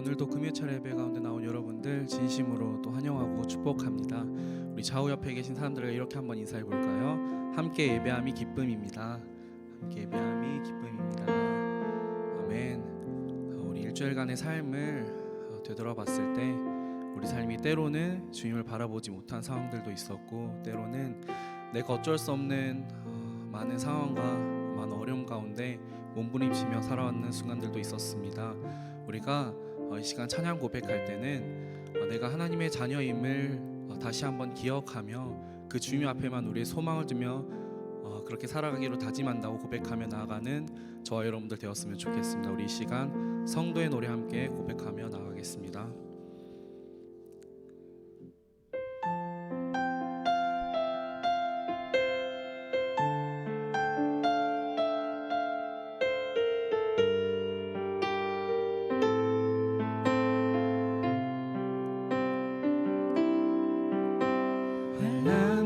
오늘도 금요철 예배 가운데 나온 여러분들 진심으로 또 환영하고 축복합니다. 우리 좌우 옆에 계신 사람들과 이렇게 한번 인사해 볼까요? 함께 예배함이 기쁨입니다. 함께 예배함이 기쁨입니다. 아멘. 우리 일주일간의 삶을 되돌아봤을 때 우리 삶이 때로는 주님을 바라보지 못한 상황들도 있었고, 때로는 내가 어쩔 수 없는 많은 상황과 많은 어려움 가운데 몸부림치며 살아왔는 순간들도 있었습니다. 우리가 이 시간 찬양 고백할 때는 내가 하나님의 자녀임을 다시 한번 기억하며 그 주님 앞에만 우리의 소망을 두며 그렇게 살아가기로 다짐한다고 고백하며 나아가는 저와 여러분들 되었으면 좋겠습니다. 우리 이 시간 성도의 노래 함께 고백하며 나아가겠습니다.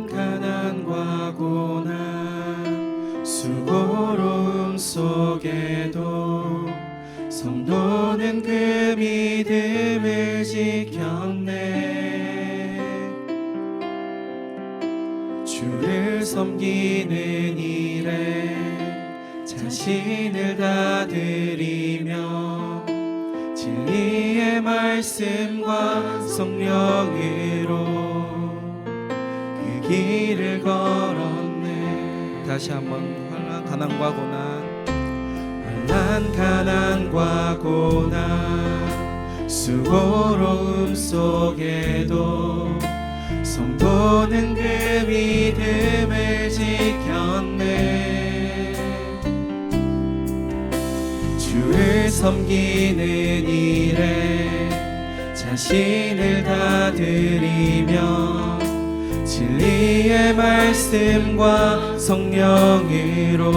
가난과 고난 수고로움 속에도 성도는 그 믿음을 지켰네. 주를 섬기는 일에 자신을 다 드리며 진리의 말씀과 성령으로 길을 걸었네. 다시 한번 환난 가난과 고난, 환난 가난과 고난 수고로움 속에도 성도는 그 믿음을 지켰네. 주를 섬기는 일에 자신을 다 드리며 진리의 말씀과 성령으로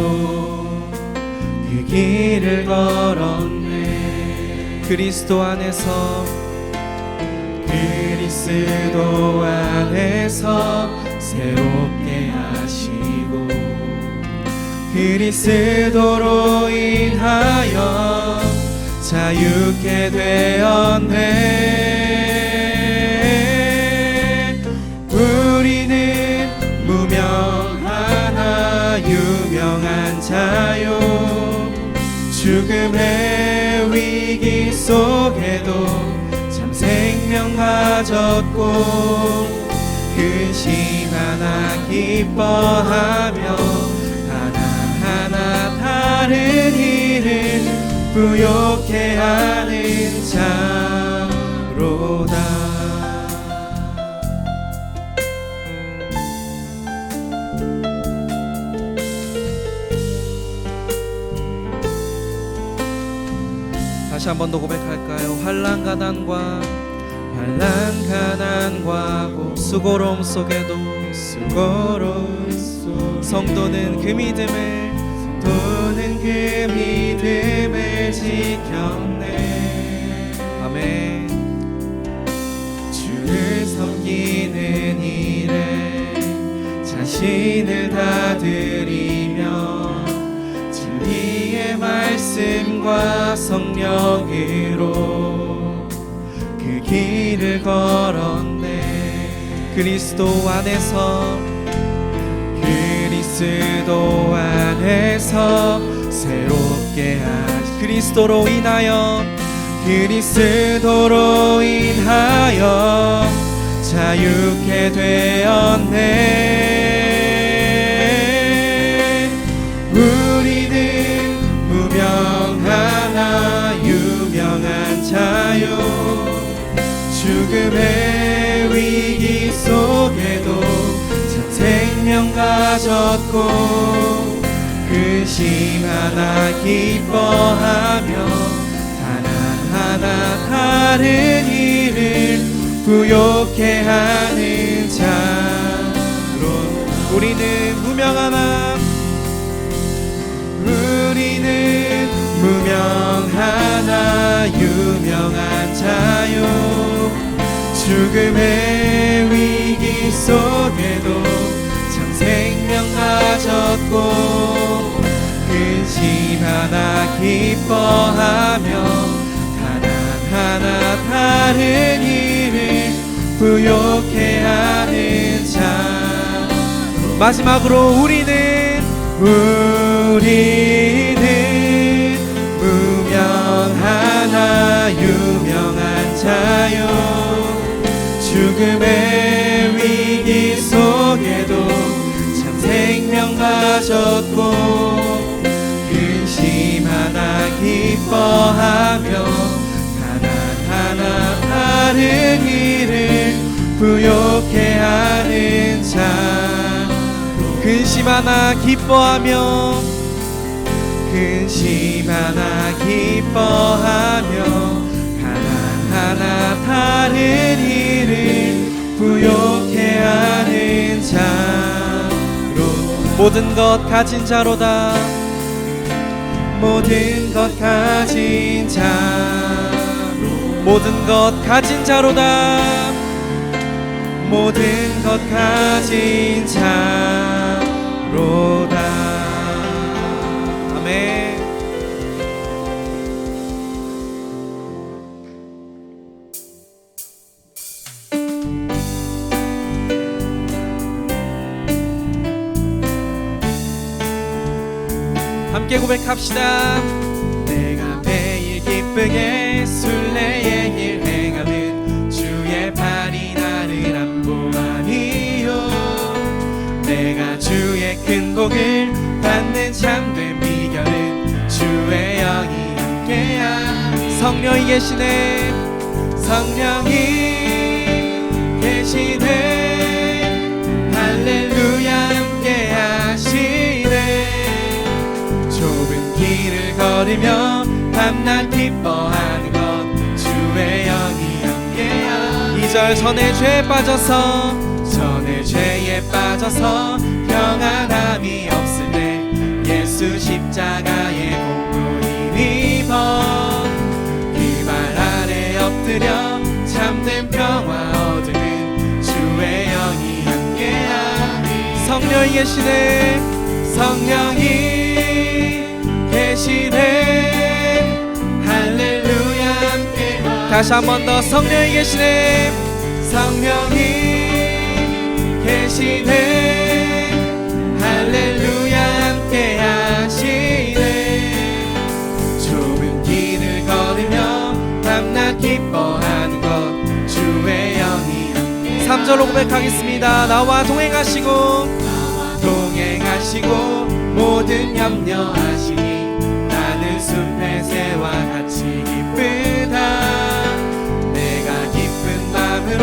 그 길을 걸었네. 그리스도 안에서 새롭게 하시고 그리스도로 인하여 자유케 되었네. 우리는 무명하나 유명한 자요, 죽음의 위기 속에도 참 생명 가졌고 근심 하나 기뻐하며 하나하나 다른 일을 부욕해 하는 자로다. 다시 한 번 더 고백할까요? 환난 가난과 수고로움 속에도 성도는 그 믿음을 지켰네. 아멘. 주를 섬기는 일에 자신을 다 드리며 진리의 말씀과 성령으로 그 길을 걸었네. 그리스도 안에서 새롭게 하시 그리스도로 인하여 자유케 되었네. 우리는 무명하나 유명한 자요, 죽음의 위기 속에도 참 생명 가졌고 근심 하나 기뻐하며 하나하나 다른 일을 부욕해 하는 자로 우리는 무명하나 유명한 자요, 죽음의 위기 속에도 참 생명 가졌고 근심 하나 기뻐하며 하나하나 다른 일을 부욕해 하는 자. 마지막으로 우리는 무명하나 유명한 자요. 죽음의 위기 속에도 참 생명 가졌고 근심하나 기뻐하며 가난하나 다른 일을 부욕해 하는 자. 근심하나 기뻐하며 근심하나 기뻐하며 가난하나 다른 일을 부욕해 하는 자로 모든 것 가진 자로다. 모든 것 가진 자로 모든 것 가진 자로다. 모든 것 가진 자로다. 아멘. 함께 고백합시다. 내가 매일 기쁘게 순례의 길 행하는 주의 팔이 나를 안보하니요. 내가 주의 큰 복을 받는 참된 비결은 주의 영이 함께야. 성령이 계시네. 성령이 계시네. 할렐루야 함께 하시네. 좁은 길을 걸으며 밤낮 기뻐하는 것 주의 영이 함께야. 2절 전에 죄에 빠져서 전에 죄에 빠져서 평안함이 없을 때 예수 십자가의 공로 힘입어 그 발 아래 엎드려 참된 평화 얻으는 주의 영이 함께하니. 성령이 계시네. 성령이 계시네. 할렐루야 함께. 다시 한 번 더. 성령이 계시네. 성령이 계시네. 할렐루야 함께 하시네. 좁은 길을 걸으며 밤낮 기뻐하는 것 주의 영이 함께. 3절로 고백하겠습니다. 나와 동행하시고 모든 염려하시니 나는 숲의 새와 같이 기쁘다. 내가 기쁜 마음으로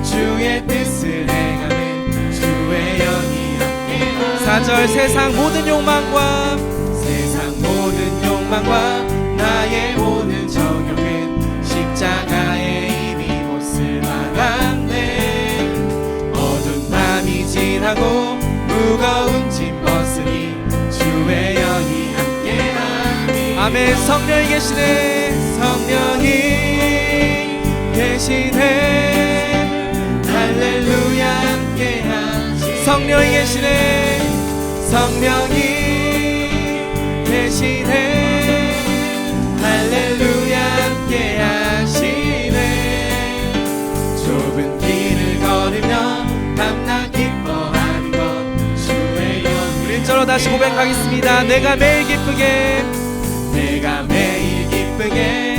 주의 뜻을 행하는 주의 영이 함께하. 4절 세상 모든 욕망과 나의 모든 정욕은 십자가에 이미 못을 받았네. 어두운 밤이 지나고 무거운 짐 벗으니 주의 영이 함께하니. 아멘. 성령이 계시네. 성령이 계시네. 할렐루야 함께하시. 성령이 계시네. 성령이 계시네. 할렐루야 함께하시네. 좁은 길을 걸으며 밤낮 기뻐하는 것 주의 영. 우리 1절로 다시 고백하겠습니다. 내가 매일 기쁘게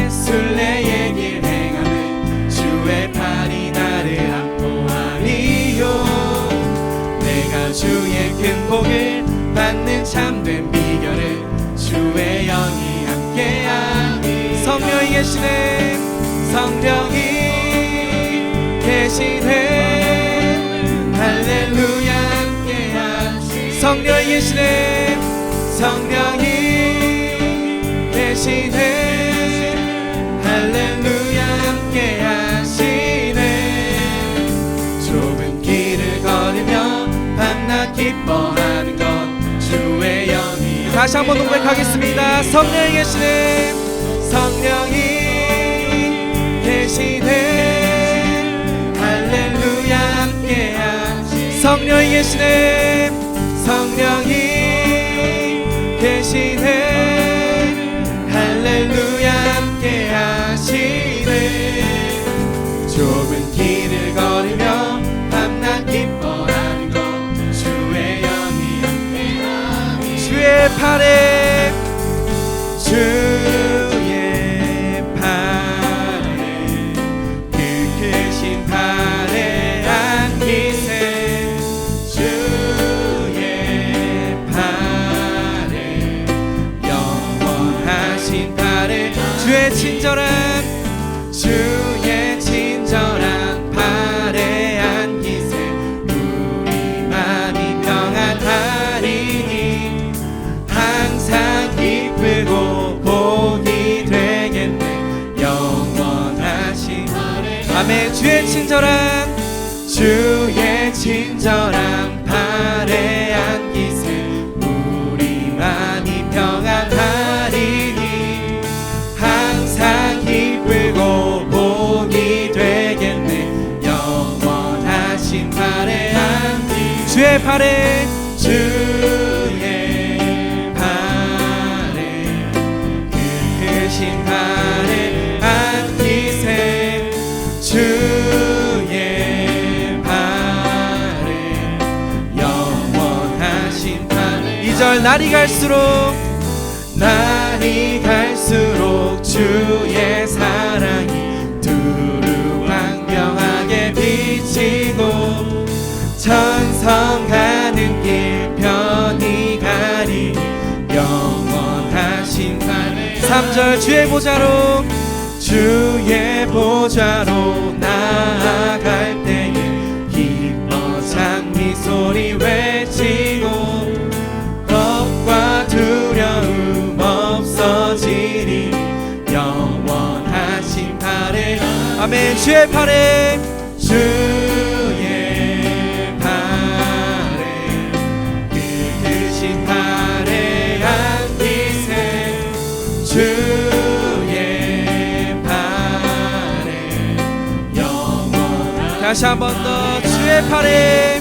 순례의 길 행하는 주의 팔이 나를 안보하니요. 내가 주의 큰 복을 받는 참된 비결은 주의 영이 함께하니. 성령이 계시네. 성령이 계시네. 할렐루야 함께하시. 성령이 계시네. 성령이 계시네. 할렐루야 함께하시네. 좁은 길을 걸으며 밤낮 기뻐하는 것 주의 영이. 다시 한번 고백하겠습니다. 성령이 계시네. 성령이 계시네. 할렐루야 함께하시네. 성령이 계시네. 성령이 계시네. 할렐루야 함께하시네. 하신 팔에 주의 친절한 팔에 안기세 우리 마음이 평안하리니 항상 기쁘고 복이 되겠네 영원하신 아멘. 주의 친절한 팔에 안기세 우리 마음이 평안하리니 항상 기쁘고 복이 되겠네 영원하신 팔에 안기세 주의 팔에 크신 팔에 안기세 주의 팔에 영원하신 팔에 2절 날이 갈수록 주의 사랑이 두루 광명하게 비치고 천성 가는 길 편히 가리니 영원하신 팔에 3절 주의 보좌로 나아갈 때에 기뻐 장미 소리 외치고 겁과 두려움 없어지리 영원하신 팔에 아멘. 주의 팔에 크신 팔에 안기세 주의 팔에 영원한 다시 한 번 더 주의 팔에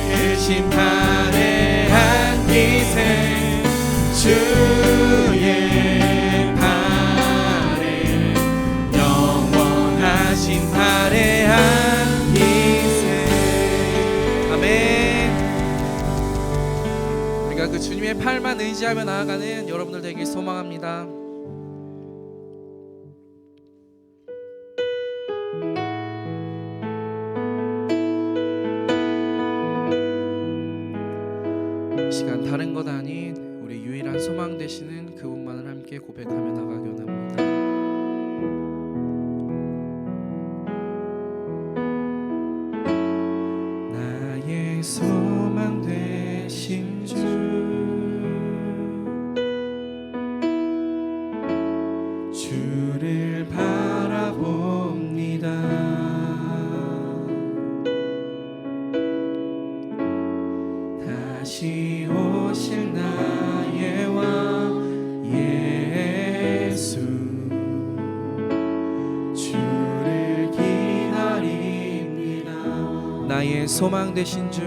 크신 팔에 안기세 주의 팔에 영원하신 팔에 안기세 아멘. 우리가 그 주님의 팔만 의지하며 나아가는 여러분들 되길 소망합니다. 이 시간 다른 것 아닌 우리 유일한 소망 되시는 그분만을 함께 고백하며 나가기 원합니다. 나의 소망 되신 주 주를 바라봅니다. 다시 오실 나의 왕 예수 주를 기다립니다. 나의 소망 되신 주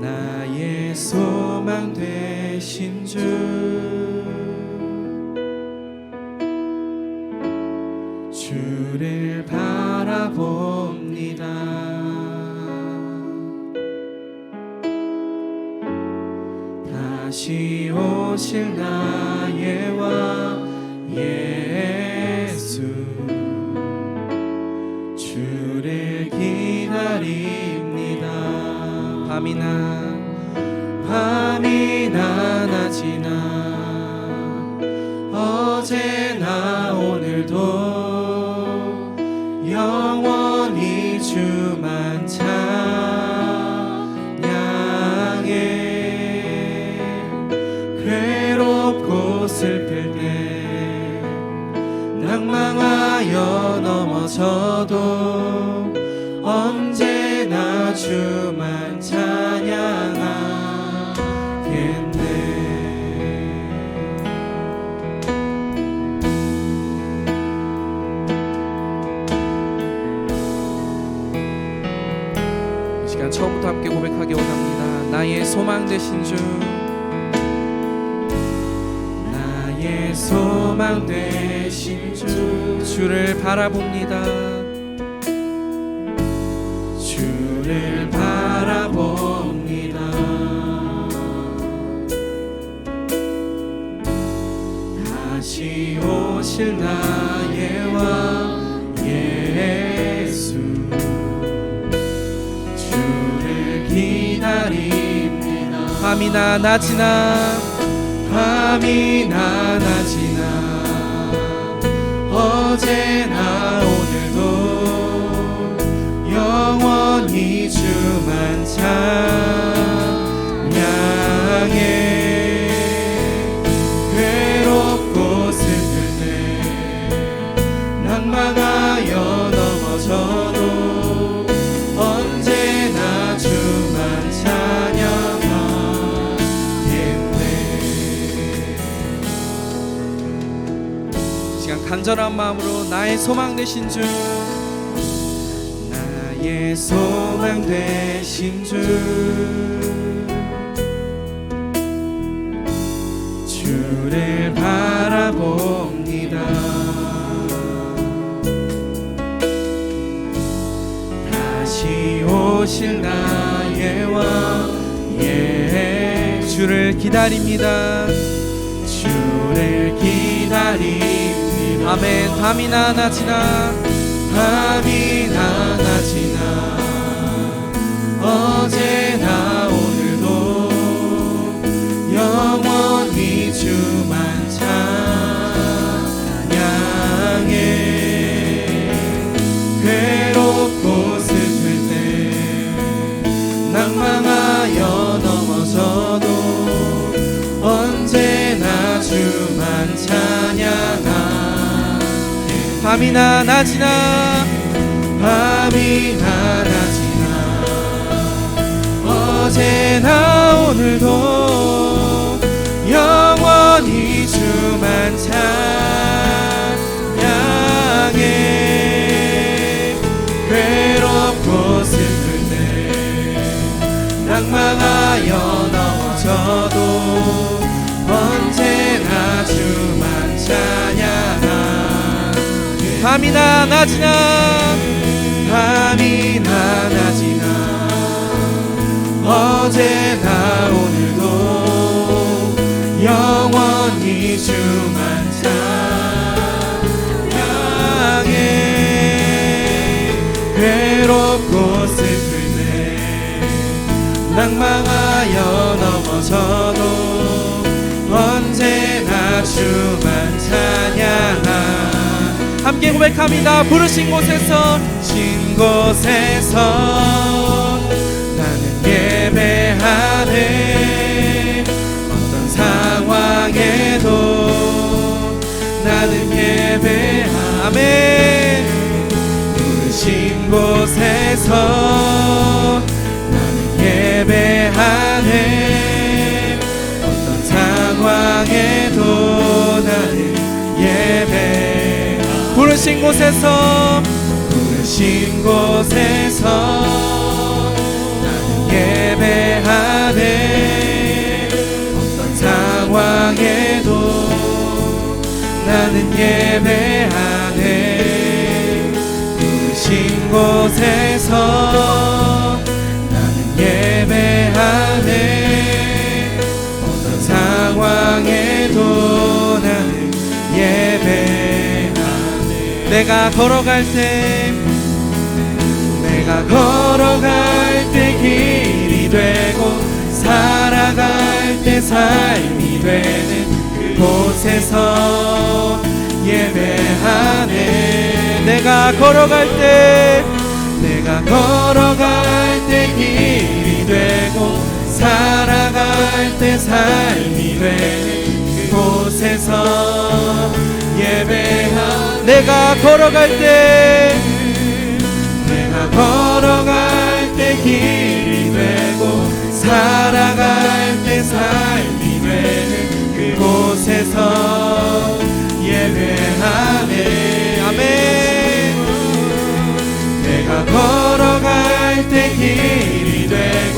나의 소망 되신 주 주를 바라봅니다. 다시 오실 나의 왕 예수 주를 기다립니다. 밤이나 낮이나 어제나 오늘도 영원히 주만 찬양해. 괴롭고 슬플 때 낭망하여 넘어져도 언제나 주만 찬양하겠네. 이 시간 처음부터 함께 고백하기 원합니다. 나의 소망 되신 주 나의 소망 되신 주 주를 바라봅니다. 주를 바라봅니다. 다시 오실 나의 왕 예수 기다립니다. 밤이나 낮이나 밤이나 낮이나 어제나 오늘도 영원히 주만 찬양해. 괴롭고 슬플 때 낭망하여 넘어져도 언제나 주만 찬양하겠네. 시간 간절한 마음으로 나의 소망 되신 주, 나의 소망 되신 주, 주를 바라봅니다. 다시 오실 나의 왕 주를 기다립니다. 주를 기다립니다. 아멘. 밤이나 낮이나 밤이나 낮이나 어제나 오늘도 영원히 주만 찬양해. 괴롭고 슬플 때 낭망하여 넘어져도 언제나 주만 찬양하게. 밤이나 낮이나 밤이나 낮이나 어제나 오늘도 영원히 주만 찬양해. 괴롭고 슬플 때 낭망하여 넘어져도 언제나 주만 찬양하게. 밤이나 낮이나 밤이나 낮이나 어제나 오늘도 영원히 주만 찬양해. 괴롭고 슬플 때 낭망하여 넘어져도 언제나 주만 찬양하. 함께 고백합니다. 부르신 곳에서 신 곳에서 나는 예배하네. 어떤 상황에도 나는 예배하네. 부르신 곳에서 나는 예배하네. 어떤 상황에도 나는 예배하네. 부르신 곳에서 부르신 곳에서 나는 예배하네. 어떤 상황에도 나는 예배하네. 부르신 곳에서 나는 예배하네. 어떤 상황에도 나는 예배하네. 내가 걸어갈 때 길이 되고 살아갈 때 삶이 되는 그곳에서 예배하네. 내가 걸어갈 때 길이 되고 살아갈 때 삶이 되는 그곳에서 예배하네. 내가 걸어갈 때 길이 되고 살아갈 때 삶이 되는 그곳에서 예배하네. 아멘. 내가 걸어갈 때 길이 되고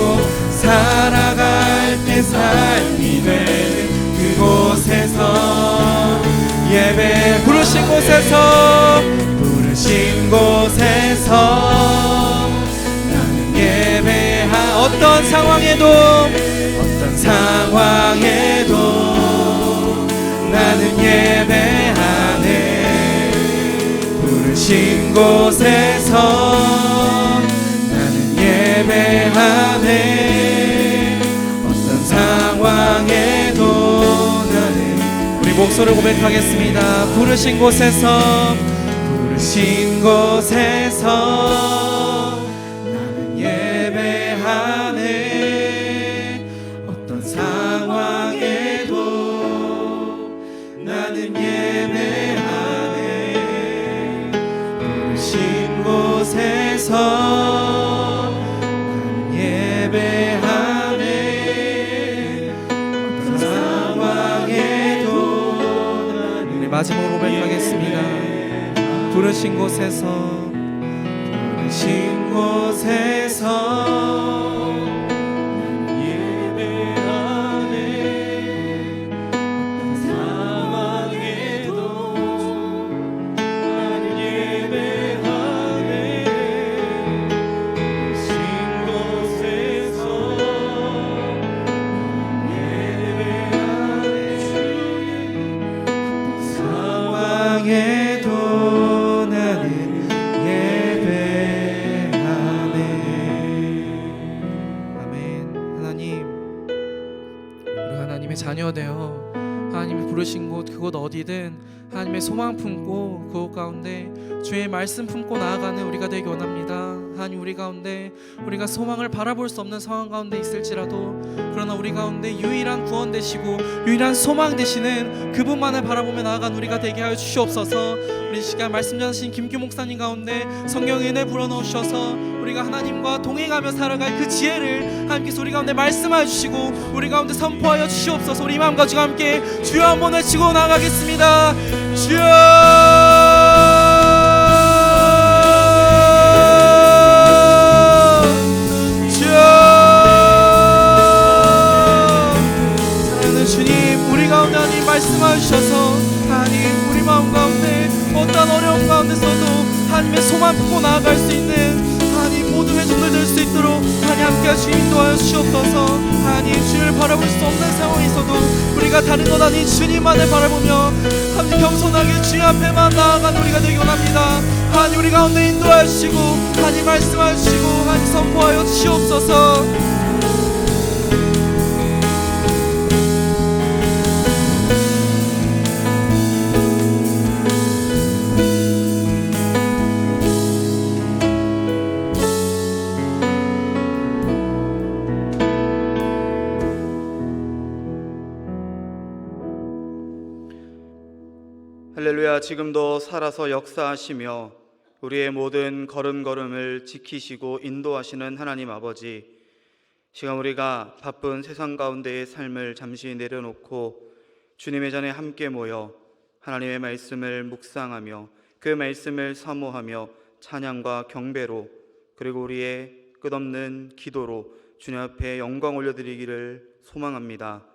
살아갈 때 삶이 되는 그곳에서 예배. 부르신 곳에서 나는 예배하. 어떤 상황에도 나는 예배하네. 부르신 곳에서 나는 예배하네. 목소리를 고백하겠습니다. 부르신 곳에서 나는 예배하네. 어떤 상황에도 나는 예배하네. 부르신 곳에서 나는 예배하네. 어떤 상황에도 나는 우리 마지막으로 고백하겠습니다. 부르신 곳에서 예배하네. 어떤 상황에도 나는 예배하네. 부르신 곳에서 예배하네. 상황에도 나는 예배하네. 아멘. 하나님, 우리 하나님의 자녀 되어 하나님이 부르신 곳 그곳 어디든 하나님의 소망 품고 그곳 가운데 주의 말씀 품고 나아가는 우리가 되기 원합니다. 하나님, 우리 가운데 우리가 소망을 바라볼 수 없는 상황 가운데 있을지라도 그러나 우리 가운데 유일한 구원 되시고 유일한 소망 되시는 그분만을 바라보며 나아간 우리가 되게 하여 주시옵소서. 우리 시간 말씀 전하신 김규 목사님 가운데 성령의 은혜 불어넣으셔서 우리가 하나님과 동행하며 살아갈 그 지혜를 하나님께서 우리 가운데 말씀하여 주시고 우리 가운데 선포하여 주시옵소서. 우리 마음 가지고 함께 주여 한번 외치고 나가겠습니다. 주여, 사랑하는 주님, 우리 가운데 하나님 말씀하여 주셔서 하나님 우리 마음 가운데 어떤 어려움 가운데서도 하나님의 소망 품고 나아갈 수 있는 하나님 모든 회중들 될 수 있도록 하나님 함께 주님 인도하여 주시옵소서. 하나님, 주님을 바라볼 수 없는 상황에서도 우리가 다른 것 아닌 주님만을 바라보며 하나님 겸손하게 주님 앞에만 나아간 우리가 되기 원합니다. 하나님, 우리 가운데 인도하여 주시고 하나님 말씀하여 주시고 하나님 선포하여 주시옵소서. 할렐루야. 지금도 살아서 역사하시며 우리의 모든 걸음걸음을 지키시고 인도하시는 하나님 아버지, 시간 우리가 바쁜 세상 가운데의 삶을 잠시 내려놓고 주님의 전에 함께 모여 하나님의 말씀을 묵상하며 그 말씀을 사모하며 찬양과 경배로 그리고 우리의 끝없는 기도로 주님 앞에 영광 올려드리기를 소망합니다.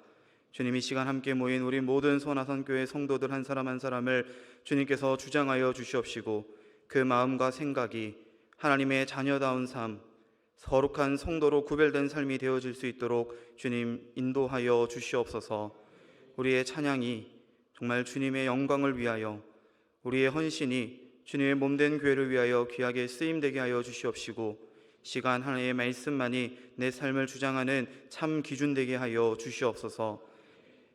주님, 이 시간 함께 모인 우리 모든 선화선교회 성도들 한 사람 한 사람을 주님께서 주장하여 주시옵시고 그 마음과 생각이 하나님의 자녀다운 삶, 거룩한 성도로 구별된 삶이 되어질 수 있도록 주님 인도하여 주시옵소서. 우리의 찬양이 정말 주님의 영광을 위하여, 우리의 헌신이 주님의 몸된 교회를 위하여 귀하게 쓰임되게 하여 주시옵시고 시간 하나의 말씀만이 내 삶을 주장하는 참 기준 되게 하여 주시옵소서.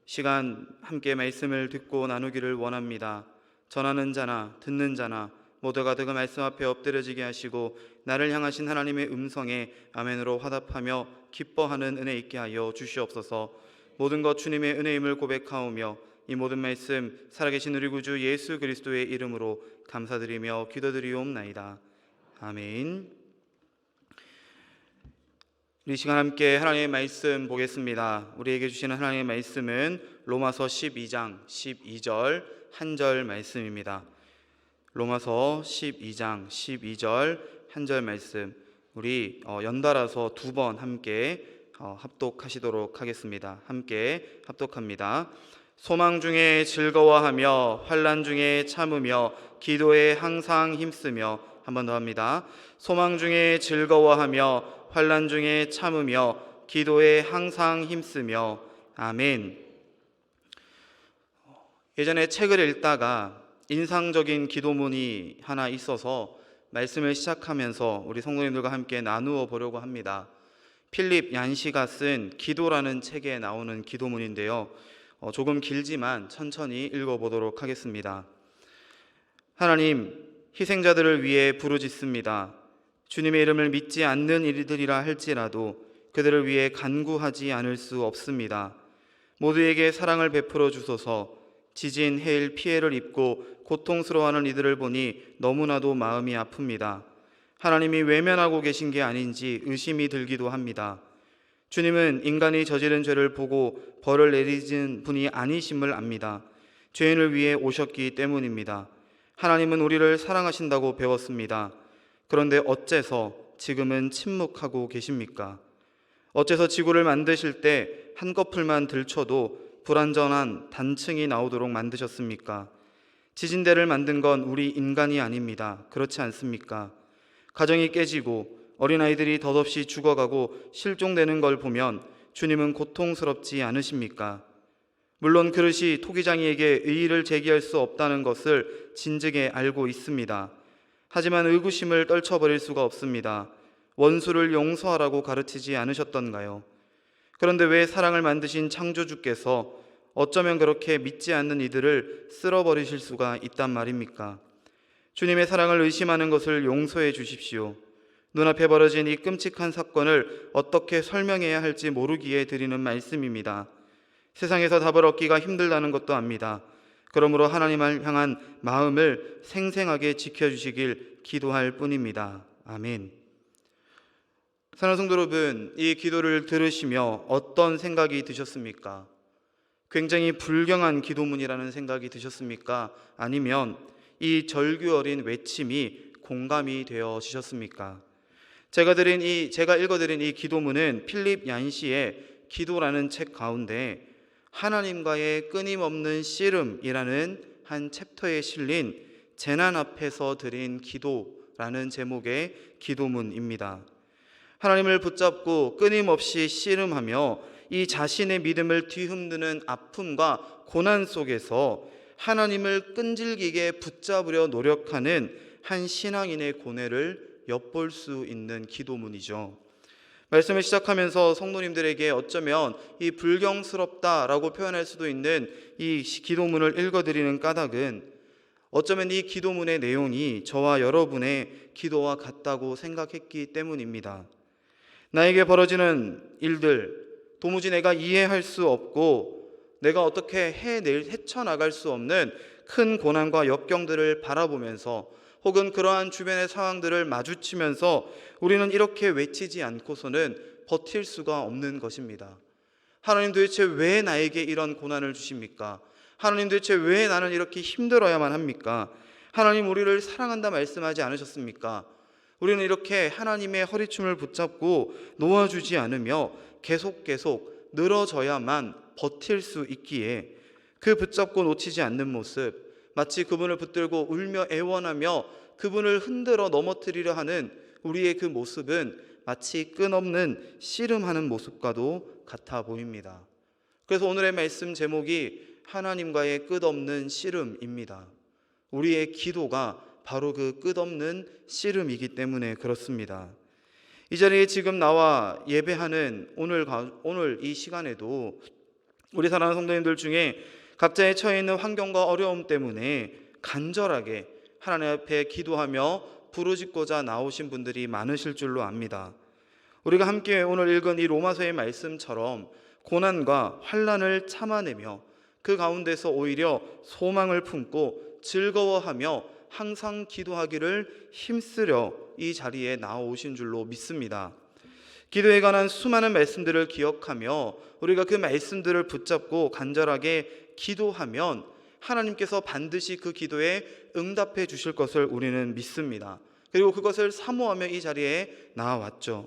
시간 함께 말씀을 듣고 나누기를 원합니다. 전하는 자나 듣는 자나 모두가 그 말씀 앞에 엎드려지게 하시고 나를 향하신 하나님의 음성에 아멘으로 화답하며 기뻐하는 은혜 있게 하여 주시옵소서. 모든 것 주님의 은혜임을 고백하오며 이 모든 말씀 살아계신 우리 구주 예수 그리스도의 이름으로 감사드리며 기도드리옵나이다. 아멘. 이 시간 함께 하나님의 말씀 보겠습니다. 우리에게 주시는 하나님의 말씀은 로마서 12장 12절 한 절 말씀입니다. 로마서 12장 12절 한 절 말씀, 우리 연달아서 두 번 함께 합독하시도록 하겠습니다. 함께 합독합니다. 소망 중에 즐거워하며 환난 중에 참으며 기도에 항상 힘쓰며. 한 번 더 합니다. 소망 중에 즐거워하며 환난 중에 참으며 기도에 항상 힘쓰며. 아멘. 예전에 책을 읽다가 인상적인 기도문이 하나 있어서 말씀을 시작하면서 우리 성도님들과 함께 나누어 보려고 합니다. 필립 얀시가 쓴 기도라는 책에 나오는 기도문인데요, 조금 길지만 천천히 읽어보도록 하겠습니다. 하나님, 희생자들을 위해 부르짖습니다. 주님의 이름을 믿지 않는 이들이라 할지라도 그들을 위해 간구하지 않을 수 없습니다. 모두에게 사랑을 베풀어 주소서. 지진, 해일, 피해를 입고 고통스러워하는 이들을 보니 너무나도 마음이 아픕니다. 하나님이 외면하고 계신 게 아닌지 의심이 들기도 합니다. 주님은 인간이 저지른 죄를 보고 벌을 내리신 분이 아니심을 압니다. 죄인을 위해 오셨기 때문입니다. 하나님은 우리를 사랑하신다고 배웠습니다. 그런데 어째서 지금은 침묵하고 계십니까? 어째서 지구를 만드실 때 한꺼풀만 들춰도 불완전한 단층이 나오도록 만드셨습니까? 지진대를 만든 건 우리 인간이 아닙니다. 그렇지 않습니까? 가정이 깨지고 어린아이들이 덧없이 죽어가고 실종되는 걸 보면 주님은 고통스럽지 않으십니까? 물론 그릇이 토기장이에게 의의를 제기할 수 없다는 것을 진즉에 알고 있습니다. 하지만 의구심을 떨쳐버릴 수가 없습니다. 원수를 용서하라고 가르치지 않으셨던가요? 그런데 왜 사랑을 만드신 창조주께서 어쩌면 그렇게 믿지 않는 이들을 쓸어버리실 수가 있단 말입니까? 주님의 사랑을 의심하는 것을 용서해 주십시오. 눈앞에 벌어진 이 끔찍한 사건을 어떻게 설명해야 할지 모르기에 드리는 말씀입니다. 세상에서 답을 얻기가 힘들다는 것도 압니다. 그러므로 하나님을 향한 마음을 생생하게 지켜주시길 기도할 뿐입니다. 아멘. 사랑하는 성도 여러분, 이 기도를 들으시며 어떤 생각이 드셨습니까? 굉장히 불경한 기도문이라는 생각이 드셨습니까? 아니면 이 절규 어린 외침이 공감이 되어지셨습니까? 제가 읽어드린 이 기도문은 필립 얀시의 기도라는 책 가운데 하나님과의 끊임없는 씨름이라는 한 챕터에 실린 재난 앞에서 드린 기도라는 제목의 기도문입니다. 하나님을 붙잡고 끊임없이 씨름하며 이 자신의 믿음을 뒤흔드는 아픔과 고난 속에서 하나님을 끈질기게 붙잡으려 노력하는 한 신앙인의 고뇌를 엿볼 수 있는 기도문이죠. 말씀을 시작하면서 성도님들에게 어쩌면 이 불경스럽다라고 표현할 수도 있는 이 기도문을 읽어드리는 까닭은 어쩌면 이 기도문의 내용이 저와 여러분의 기도와 같다고 생각했기 때문입니다. 나에게 벌어지는 일들, 도무지 내가 이해할 수 없고 내가 어떻게 헤쳐나갈 수 없는 큰 고난과 역경들을 바라보면서 혹은 그러한 주변의 상황들을 마주치면서 우리는 이렇게 외치지 않고서는 버틸 수가 없는 것입니다. 하나님, 도대체 왜 나에게 이런 고난을 주십니까? 하나님, 도대체 왜 나는 이렇게 힘들어야만 합니까? 하나님, 우리를 사랑한다 말씀하지 않으셨습니까? 우리는 이렇게 하나님의 허리춤을 붙잡고 놓아주지 않으며 계속 늘어져야만 버틸 수 있기에 그 붙잡고 놓치지 않는 모습, 마치 그분을 붙들고 울며 애원하며 그분을 흔들어 넘어뜨리려 하는 우리의 그 모습은 마치 끝없는 씨름하는 모습과도 같아 보입니다. 그래서 오늘의 말씀 제목이 하나님과의 끝없는 씨름입니다. 우리의 기도가 바로 그 끝없는 씨름이기 때문에 그렇습니다. 이 자리에 지금 나와 예배하는 오늘 이 시간에도 우리 사랑하는 성도님들 중에 각자의 처해 있는 환경과 어려움 때문에 간절하게 하나님 앞에 기도하며 부르짖고자 나오신 분들이 많으실 줄로 압니다. 우리가 함께 오늘 읽은 이 로마서의 말씀처럼 고난과 환난을 참아내며 그 가운데서 오히려 소망을 품고 즐거워하며 항상 기도하기를 힘쓰려 이 자리에 나오신 줄로 믿습니다. 기도에 관한 수많은 말씀들을 기억하며 우리가 그 말씀들을 붙잡고 간절하게 기도하면 하나님께서 반드시 그 기도에 응답해 주실 것을 우리는 믿습니다. 그리고 그것을 사모하며 이 자리에 나와왔죠.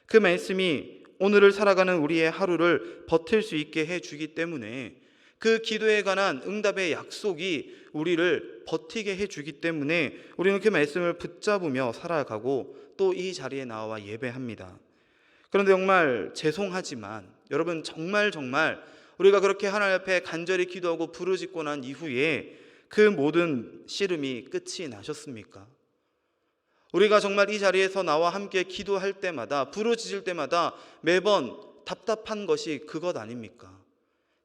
그 말씀이 오늘을 살아가는 우리의 하루를 버틸 수 있게 해주기 때문에 그 기도에 관한 응답의 약속이 우리를 버티게 해주기 때문에 우리는 그 말씀을 붙잡으며 살아가고 또 이 자리에 나와 예배합니다. 그런데 정말 죄송하지만 여러분, 정말 우리가 그렇게 하나님 앞에 간절히 기도하고 부르짖고 난 이후에 그 모든 씨름이 끝이 나셨습니까? 우리가 정말 이 자리에서 나와 함께 기도할 때마다, 부르짖을 때마다 매번 답답한 것이 그것 아닙니까?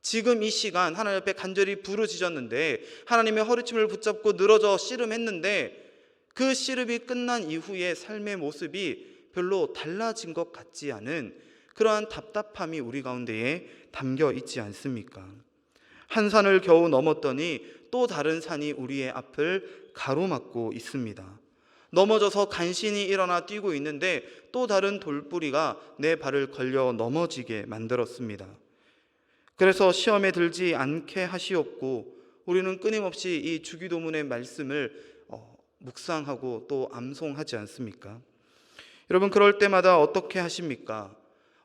지금 이 시간 하나님 앞에 간절히 부르짖었는데 하나님의 허리춤을 붙잡고 늘어져 씨름했는데 그 씨름이 끝난 이후의 삶의 모습이 별로 달라진 것 같지 않은 그러한 답답함이 우리 가운데에 담겨 있지 않습니까? 한 산을 겨우 넘었더니 또 다른 산이 우리의 앞을 가로막고 있습니다. 넘어져서 간신히 일어나 뛰고 있는데 또 다른 돌뿌리가 내 발을 걸려 넘어지게 만들었습니다. 그래서 시험에 들지 않게 하시옵고 우리는 끊임없이 이 주기도문의 말씀을 묵상하고 또 암송하지 않습니까? 여러분, 그럴 때마다 어떻게 하십니까?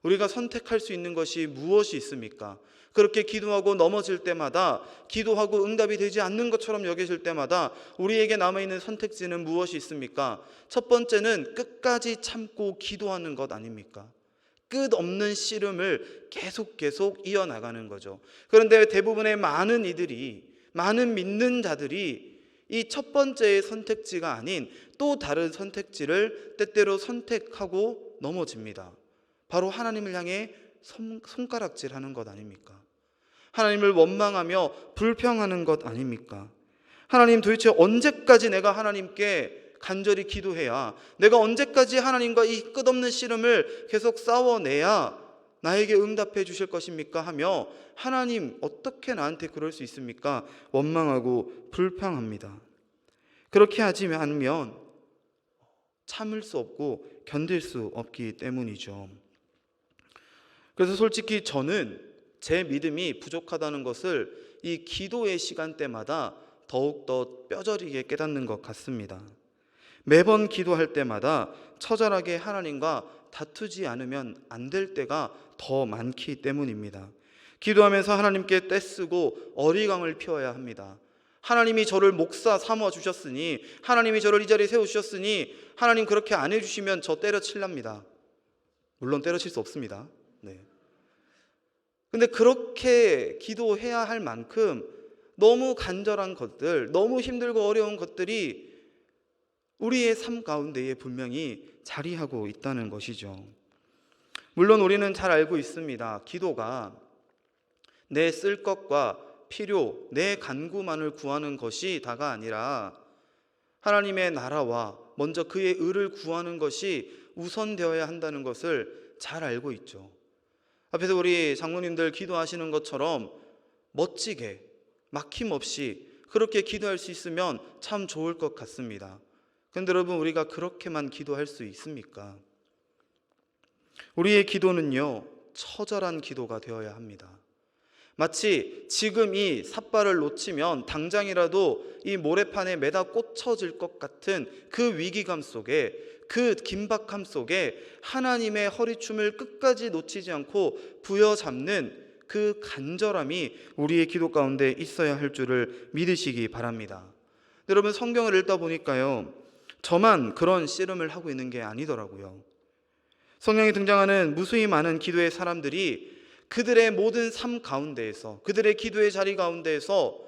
우리가 선택할 수 있는 것이 무엇이 있습니까? 그렇게 기도하고 넘어질 때마다, 기도하고 응답이 되지 않는 것처럼 여겨질 때마다 우리에게 남아있는 선택지는 무엇이 있습니까? 첫 번째는 끝까지 참고 기도하는 것 아닙니까? 끝없는 씨름을 계속 이어나가는 거죠. 그런데 대부분의 많은 믿는 자들이 이 첫 번째의 선택지가 아닌 또 다른 선택지를 때때로 선택하고 넘어집니다. 바로 하나님을 향해 손가락질하는 것 아닙니까? 하나님을 원망하며 불평하는 것 아닙니까? 하나님, 도대체 언제까지 내가 하나님께 간절히 기도해야, 내가 언제까지 하나님과 이 끝없는 씨름을 계속 싸워내야 나에게 응답해 주실 것입니까? 하며 하나님, 어떻게 나한테 그럴 수 있습니까? 원망하고 불평합니다. 그렇게 하지 않으면 참을 수 없고 견딜 수 없기 때문이죠. 그래서 솔직히 저는 제 믿음이 부족하다는 것을 이 기도의 시간대마다 더욱더 뼈저리게 깨닫는 것 같습니다. 매번 기도할 때마다 처절하게 하나님과 다투지 않으면 안 될 때가 더 많기 때문입니다. 기도하면서 하나님께 떼쓰고 어리광을 피워야 합니다. 하나님이 저를 목사 삼아 주셨으니, 하나님이 저를 이 자리에 세우셨으니 하나님 그렇게 안 해주시면 저 때려칠랍니다. 물론 때려칠 수 없습니다. 네. 근데 그렇게 기도해야 할 만큼 너무 간절한 것들, 너무 힘들고 어려운 것들이 우리의 삶 가운데에 분명히 자리하고 있다는 것이죠. 물론 우리는 잘 알고 있습니다. 기도가 내 쓸 것과 필요, 내 간구만을 구하는 것이 다가 아니라 하나님의 나라와 먼저 그의 의를 구하는 것이 우선되어야 한다는 것을 잘 알고 있죠. 앞에서 우리 장로님들 기도하시는 것처럼 멋지게 막힘없이 그렇게 기도할 수 있으면 참 좋을 것 같습니다. 그런데 여러분, 우리가 그렇게만 기도할 수 있습니까? 우리의 기도는요, 처절한 기도가 되어야 합니다. 마치 지금 이 삿발을 놓치면 당장이라도 이 모래판에 매다 꽂혀질 것 같은 그 위기감 속에, 그 긴박함 속에 하나님의 허리춤을 끝까지 놓치지 않고 부여잡는 그 간절함이 우리의 기도 가운데 있어야 할 줄을 믿으시기 바랍니다. 여러분, 성경을 읽다 보니까요, 저만 그런 씨름을 하고 있는 게 아니더라고요. 성경에 등장하는 무수히 많은 기도의 사람들이 그들의 모든 삶 가운데에서, 그들의 기도의 자리 가운데에서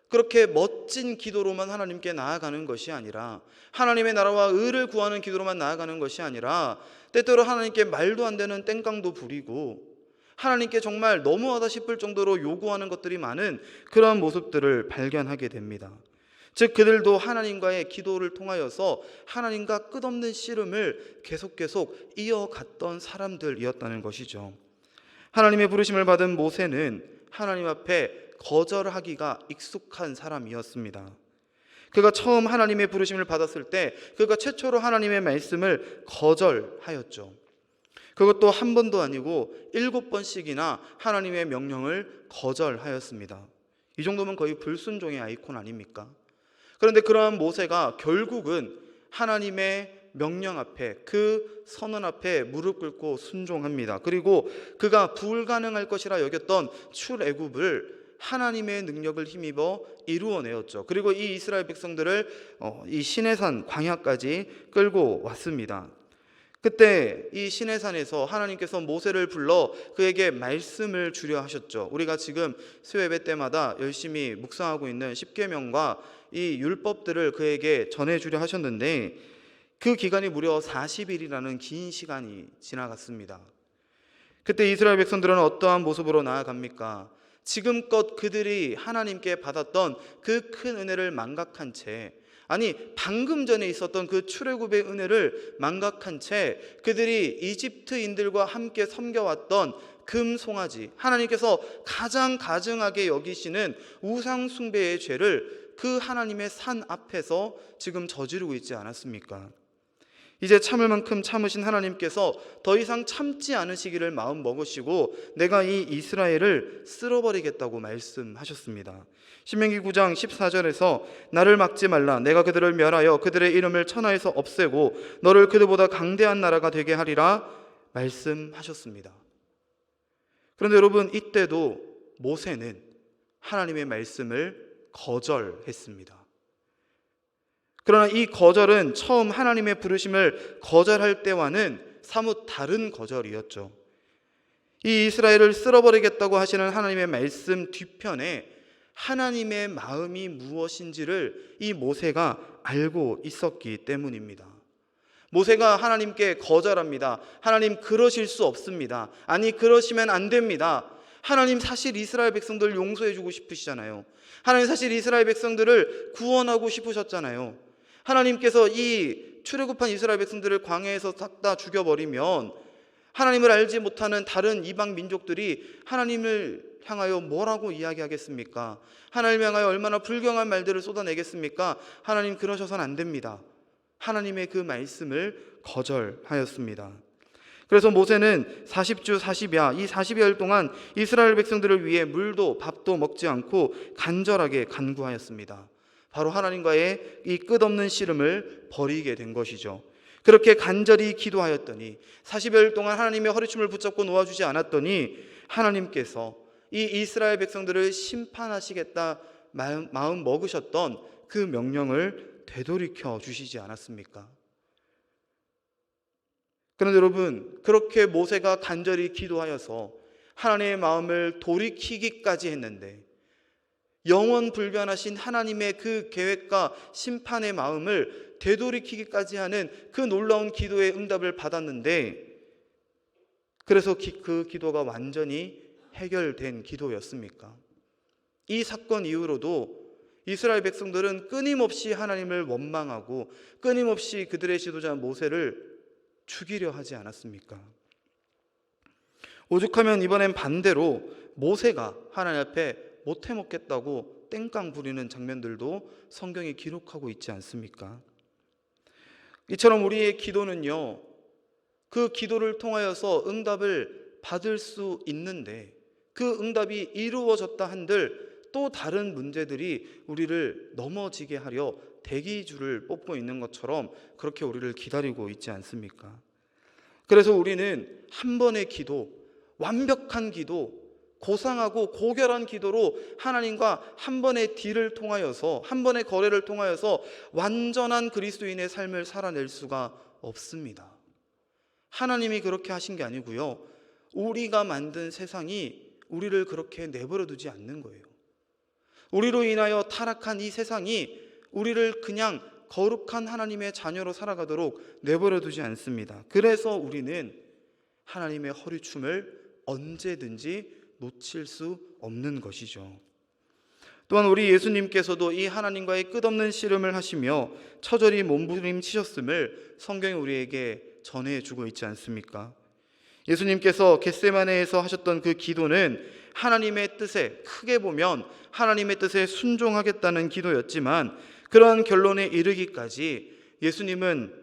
그렇게 멋진 기도로만 하나님께 나아가는 것이 아니라, 하나님의 나라와 의를 구하는 기도로만 나아가는 것이 아니라 때때로 하나님께 말도 안 되는 땡깡도 부리고 하나님께 정말 너무하다 싶을 정도로 요구하는 것들이 많은 그러한 모습들을 발견하게 됩니다. 즉, 그들도 하나님과의 기도를 통하여서 하나님과 끝없는 씨름을 계속 이어갔던 사람들이었다는 것이죠. 하나님의 부르심을 받은 모세는 하나님 앞에 거절하기가 익숙한 사람이었습니다. 그가 처음 하나님의 부르심을 받았을 때 그가 최초로 하나님의 말씀을 거절하였죠. 그것도 한 번도 아니고 7번씩이나 하나님의 명령을 거절하였습니다. 이 정도면 거의 불순종의 아이콘 아닙니까? 그런데 그러한 모세가 결국은 하나님의 명령 앞에, 그 선언 앞에 무릎 꿇고 순종합니다. 그리고 그가 불가능할 것이라 여겼던 출애굽을 하나님의 능력을 힘입어 이루어내었죠. 그리고 이 이스라엘 백성들을 이 시내산 광야까지 끌고 왔습니다. 그때 이 시내산에서 하나님께서 모세를 불러 그에게 말씀을 주려 하셨죠. 우리가 지금 수요예배 때마다 열심히 묵상하고 있는 십계명과 이 율법들을 그에게 전해주려 하셨는데, 그 기간이 무려 40일이라는 긴 시간이 지나갔습니다. 그때 이스라엘 백성들은 어떠한 모습으로 나아갑니까? 지금껏 그들이 하나님께 받았던 그 큰 은혜를 망각한 채, 아니 방금 전에 있었던 그 출애굽의 은혜를 망각한 채 그들이 이집트인들과 함께 섬겨왔던 금송아지, 하나님께서 가장 가증하게 여기시는 우상 숭배의 죄를 그 하나님의 산 앞에서 지금 저지르고 있지 않았습니까? 이제 참을 만큼 참으신 하나님께서 더 이상 참지 않으시기를 마음 먹으시고 내가 이 이스라엘을 쓸어버리겠다고 말씀하셨습니다. 신명기 9장 14절에서 나를 막지 말라, 내가 그들을 멸하여 그들의 이름을 천하에서 없애고 너를 그들보다 강대한 나라가 되게 하리라 말씀하셨습니다. 그런데 여러분, 이때도 모세는 하나님의 말씀을 거절했습니다. 그러나 이 거절은 처음 하나님의 부르심을 거절할 때와는 사뭇 다른 거절이었죠. 이 이스라엘을 쓸어버리겠다고 하시는 하나님의 말씀 뒤편에 하나님의 마음이 무엇인지를 이 모세가 알고 있었기 때문입니다. 모세가 하나님께 거절합니다. 하나님, 그러실 수 없습니다. 아니, 그러시면 안 됩니다. 하나님, 사실 이스라엘 백성들 용서해 주고 싶으시잖아요. 하나님, 사실 이스라엘 백성들을 구원하고 싶으셨잖아요. 하나님께서 이 출애굽한 이스라엘 백성들을 광야에서 싹 다 죽여버리면 하나님을 알지 못하는 다른 이방 민족들이 하나님을 향하여 뭐라고 이야기하겠습니까? 하나님을 향하여 얼마나 불경한 말들을 쏟아내겠습니까? 하나님, 그러셔서는 안 됩니다. 하나님의 그 말씀을 거절하였습니다. 그래서 모세는 40주 40야, 이 40여일 동안 이스라엘 백성들을 위해 물도 밥도 먹지 않고 간절하게 간구하였습니다. 바로 하나님과의 이 끝없는 씨름을 벌이게 된 것이죠. 그렇게 간절히 기도하였더니 40여일 동안 하나님의 허리춤을 붙잡고 놓아주지 않았더니 하나님께서 이 이스라엘 백성들을 심판하시겠다 마음 먹으셨던 그 명령을 되돌이켜 주시지 않았습니까? 그런데 여러분, 그렇게 모세가 간절히 기도하여서 하나님의 마음을 돌이키기까지 했는데 영원 불변하신 하나님의 그 계획과 심판의 마음을 되돌이키기까지 하는 그 놀라운 기도의 응답을 받았는데, 그래서 그 기도가 완전히 해결된 기도였습니까? 이 사건 이후로도 이스라엘 백성들은 끊임없이 하나님을 원망하고 끊임없이 그들의 지도자 모세를 죽이려 하지 않았습니까? 오죽하면 이번엔 반대로 모세가 하나님 앞에 못해 먹겠다고 땡깡 부리는 장면들도 성경이 기록하고 있지 않습니까? 이처럼 우리의 기도는요, 그 기도를 통하여서 응답을 받을 수 있는데 그 응답이 이루어졌다 한들 또 다른 문제들이 우리를 넘어지게 하려 대기줄을 뽑고 있는 것처럼 그렇게 우리를 기다리고 있지 않습니까? 그래서 우리는 한 번의 기도, 완벽한 기도, 고상하고 고결한 기도로 하나님과 한 번의 딜을 통하여서, 한 번의 거래를 통하여서 완전한 그리스도인의 삶을 살아낼 수가 없습니다. 하나님이 그렇게 하신 게 아니고요, 우리가 만든 세상이 우리를 그렇게 내버려 두지 않는 거예요. 우리로 인하여 타락한 이 세상이 우리를 그냥 거룩한 하나님의 자녀로 살아가도록 내버려 두지 않습니다. 그래서 우리는 하나님의 허리춤을 언제든지 놓칠 수 없는 것이죠. 또한 우리 예수님께서도 이 하나님과의 끝없는 씨름을 하시며 처절히 몸부림치셨음을 성경이 우리에게 전해주고 있지 않습니까? 예수님께서 겟세마네에서 하셨던 그 기도는 하나님의 뜻에, 크게 보면 하나님의 뜻에 순종하겠다는 기도였지만, 그러한 결론에 이르기까지 예수님은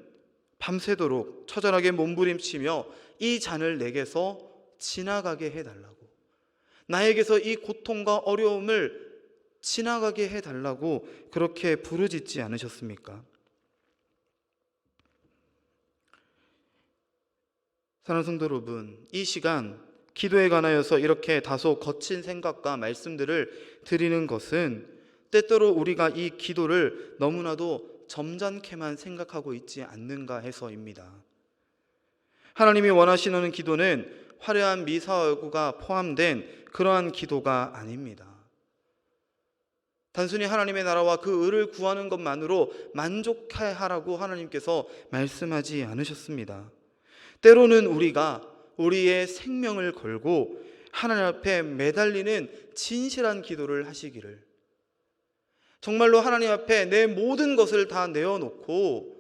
밤새도록 처절하게 몸부림치며 이 잔을 내게서 지나가게 해달라고, 나에게서 이 고통과 어려움을 지나가게 해달라고 그렇게 부르짖지 않으셨습니까? 사랑하는 성도 여러분, 이 시간 기도에 관하여서 이렇게 다소 거친 생각과 말씀들을 드리는 것은 때때로 우리가 이 기도를 너무나도 점잖게만 생각하고 있지 않는가 해서입니다. 하나님이 원하시는 기도는 화려한 미사여구가 포함된 그러한 기도가 아닙니다. 단순히 하나님의 나라와 그 의를 구하는 것만으로 만족하라고 하나님께서 말씀하지 않으셨습니다. 때로는 우리가 우리의 생명을 걸고 하나님 앞에 매달리는 진실한 기도를 하시기를, 정말로 하나님 앞에 내 모든 것을 다 내어놓고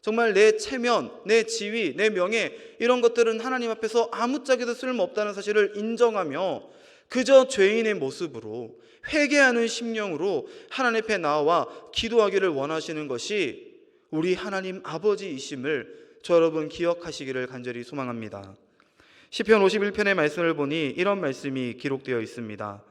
정말 내 체면, 내 지위, 내 명예 이런 것들은 하나님 앞에서 아무짝에도 쓸모없다는 사실을 인정하며 그저 죄인의 모습으로 회개하는 심령으로 하나님 앞에 나와 기도하기를 원하시는 것이 우리 하나님 아버지이심을 저 여러분 기억하시기를 간절히 소망합니다. 시편 51편의 말씀을 보니 이런 말씀이 기록되어 있습니다.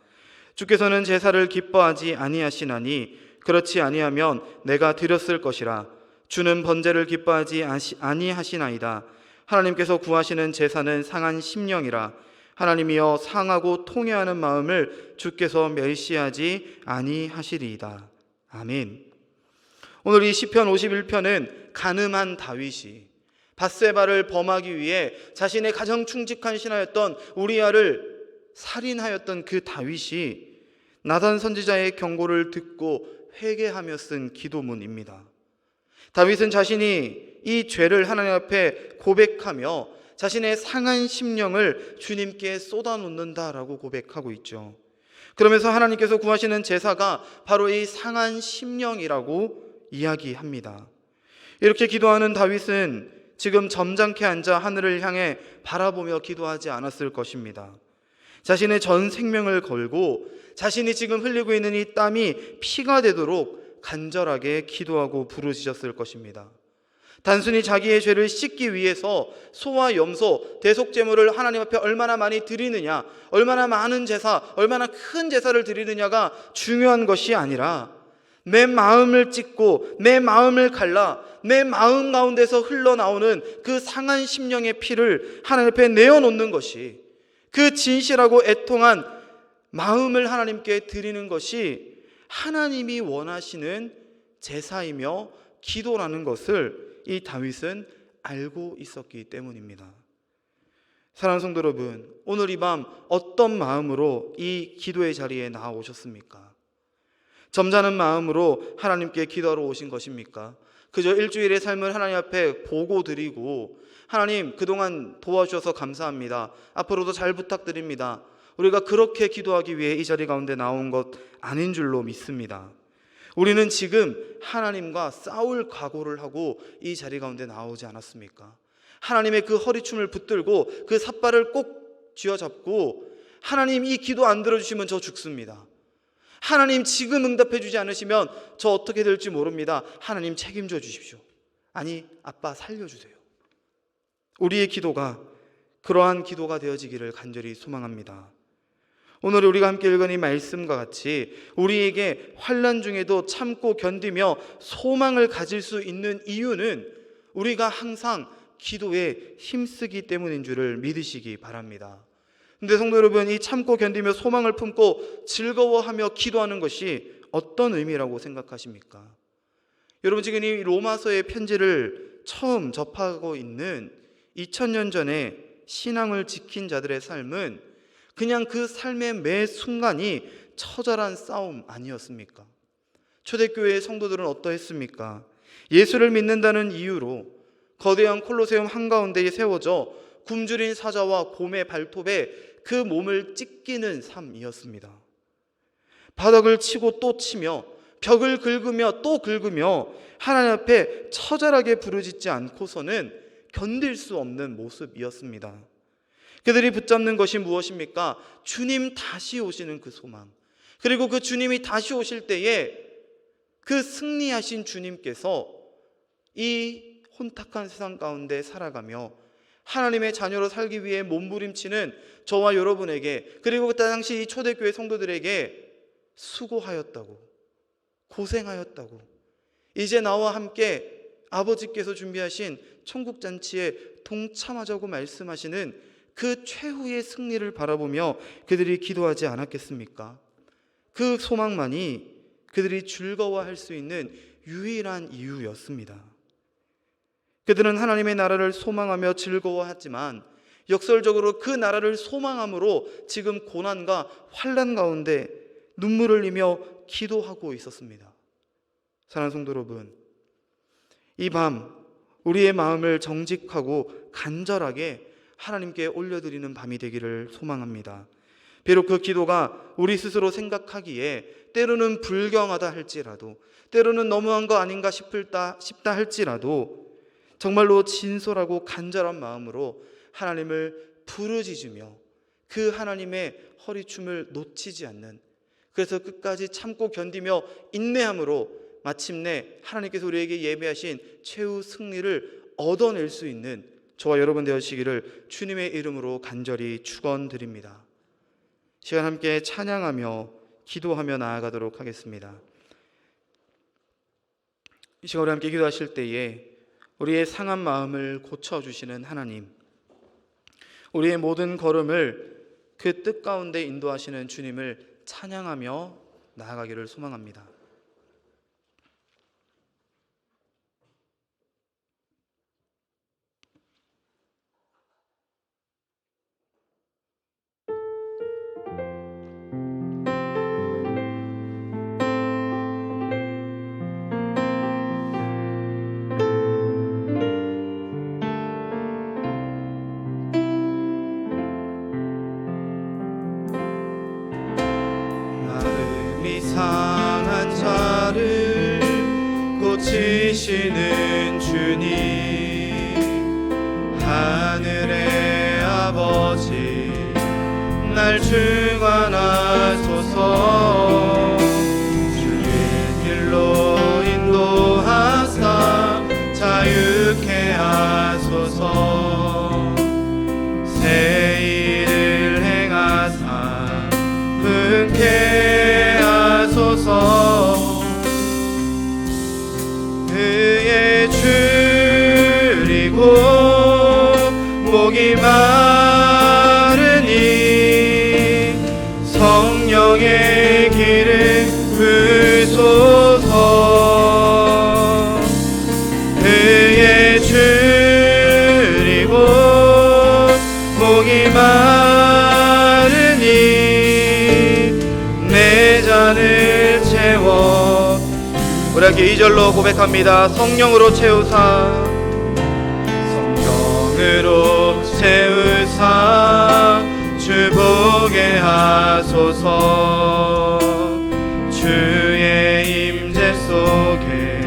주께서는 제사를 기뻐하지 아니하시나니 그렇지 아니하면 내가 드렸을 것이라. 주는 번제를 기뻐하지 아니하시나이다. 하나님께서 구하시는 제사는 상한 심령이라. 하나님이여 상하고 통회하는 마음을 주께서 멸시하지 아니하시리이다. 아멘. 오늘 이 시편 51편은 간음한 다윗이 밧세바를 범하기 위해 자신의 가장 충직한 신하였던 우리아를 살인하였던 그 다윗이 나단 선지자의 경고를 듣고 회개하며 쓴 기도문입니다. 다윗은 자신이 이 죄를 하나님 앞에 고백하며 자신의 상한 심령을 주님께 쏟아놓는다라고 고백하고 있죠. 그러면서 하나님께서 구하시는 제사가 바로 이 상한 심령이라고 이야기합니다. 이렇게 기도하는 다윗은 지금 점잖게 앉아 하늘을 향해 바라보며 기도하지 않았을 것입니다. 자신의 전 생명을 걸고 자신이 지금 흘리고 있는 이 땀이 피가 되도록 간절하게 기도하고 부르짖었을 것입니다. 단순히 자기의 죄를 씻기 위해서 소와 염소, 대속제물을 하나님 앞에 얼마나 많이 드리느냐, 얼마나 많은 제사, 얼마나 큰 제사를 드리느냐가 중요한 것이 아니라 내 마음을 찢고 내 마음을 갈라 내 마음 가운데서 흘러나오는 그 상한 심령의 피를 하나님 앞에 내어놓는 것이, 그 진실하고 애통한 마음을 하나님께 드리는 것이 하나님이 원하시는 제사이며 기도라는 것을 이 다윗은 알고 있었기 때문입니다. 사랑하는 성도 여러분, 오늘 이 밤 어떤 마음으로 이 기도의 자리에 나오셨습니까? 점잖은 마음으로 하나님께 기도하러 오신 것입니까? 그저 일주일의 삶을 하나님 앞에 보고 드리고, 하나님 그동안 도와주셔서 감사합니다, 앞으로도 잘 부탁드립니다, 우리가 그렇게 기도하기 위해 이 자리 가운데 나온 것 아닌 줄로 믿습니다. 우리는 지금 하나님과 싸울 각오를 하고 이 자리 가운데 나오지 않았습니까? 하나님의 그 허리춤을 붙들고 그 삿발을 꼭 쥐어잡고, 하나님 이 기도 안 들어주시면 저 죽습니다, 하나님 지금 응답해 주지 않으시면 저 어떻게 될지 모릅니다, 하나님 책임져 주십시오, 아니 아빠 살려주세요. 우리의 기도가 그러한 기도가 되어지기를 간절히 소망합니다. 오늘 우리가 함께 읽은 이 말씀과 같이 우리에게 환난 중에도 참고 견디며 소망을 가질 수 있는 이유는 우리가 항상 기도에 힘쓰기 때문인 줄을 믿으시기 바랍니다. 근데 성도 여러분, 이 참고 견디며 소망을 품고 즐거워하며 기도하는 것이 어떤 의미라고 생각하십니까? 여러분, 지금 이 로마서의 편지를 처음 접하고 있는 2000년 전에 신앙을 지킨 자들의 삶은 그냥 그 삶의 매 순간이 처절한 싸움 아니었습니까? 초대교회의 성도들은 어떠했습니까? 예수를 믿는다는 이유로 거대한 콜로세움 한가운데에 세워져 굶주린 사자와 곰의 발톱에 그 몸을 찢기는 삶이었습니다. 바닥을 치고 또 치며 벽을 긁으며 또 긁으며 하나님 앞에 처절하게 부르짖지 않고서는 견딜 수 없는 모습이었습니다. 그들이 붙잡는 것이 무엇입니까? 주님 다시 오시는 그 소망, 그리고 그 주님이 다시 오실 때에 그 승리하신 주님께서 이 혼탁한 세상 가운데 살아가며 하나님의 자녀로 살기 위해 몸부림치는 저와 여러분에게, 그리고 그때 당시 이 초대교회 성도들에게 수고하였다고, 고생하였다고, 이제 나와 함께 아버지께서 준비하신 천국잔치에 동참하자고 말씀하시는 그 최후의 승리를 바라보며 그들이 기도하지 않았겠습니까? 그 소망만이 그들이 즐거워할 수 있는 유일한 이유였습니다. 그들은 하나님의 나라를 소망하며 즐거워했지만 역설적으로 그 나라를 소망함으로 지금 고난과 환난 가운데 눈물을 흘리며 기도하고 있었습니다. 사랑하는 성도 여러분, 이 밤 우리의 마음을 정직하고 간절하게 하나님께 올려드리는 밤이 되기를 소망합니다. 비록 그 기도가 우리 스스로 생각하기에 때로는 불경하다 할지라도, 때로는 너무한 거 아닌가 싶다 할지라도 정말로 진솔하고 간절한 마음으로 하나님을 부르짖으며 그 하나님의 허리춤을 놓치지 않는, 그래서 끝까지 참고 견디며 인내함으로 마침내 하나님께서 우리에게 예비하신 최후 승리를 얻어낼 수 있는 저와 여러분 되시기를 주님의 이름으로 간절히 축원드립니다. 시간 함께 찬양하며 기도하며 나아가도록 하겠습니다. 이 시간 우리 함께 기도하실 때에 우리의 상한 마음을 고쳐주시는 하나님, 우리의 모든 걸음을 그 뜻 가운데 인도하시는 주님을 찬양하며 나아가기를 소망합니다. 상한 자를 고치시는 주님, 하늘의 아버지 날 주관하소서. 주의 길로 인도하사 자유케 하소서. 새 일을 행하사 흔쾌 하소서. 그의 줄이고 목이 마르니 성령의 길을 부소서. 그의 줄이고 목이 마르니 내 잔을 채워. 우리 함께 2절로 고백합니다. 성령으로 채우사, 성령으로 채우사 주 보게 하소서. 주의 임재 속에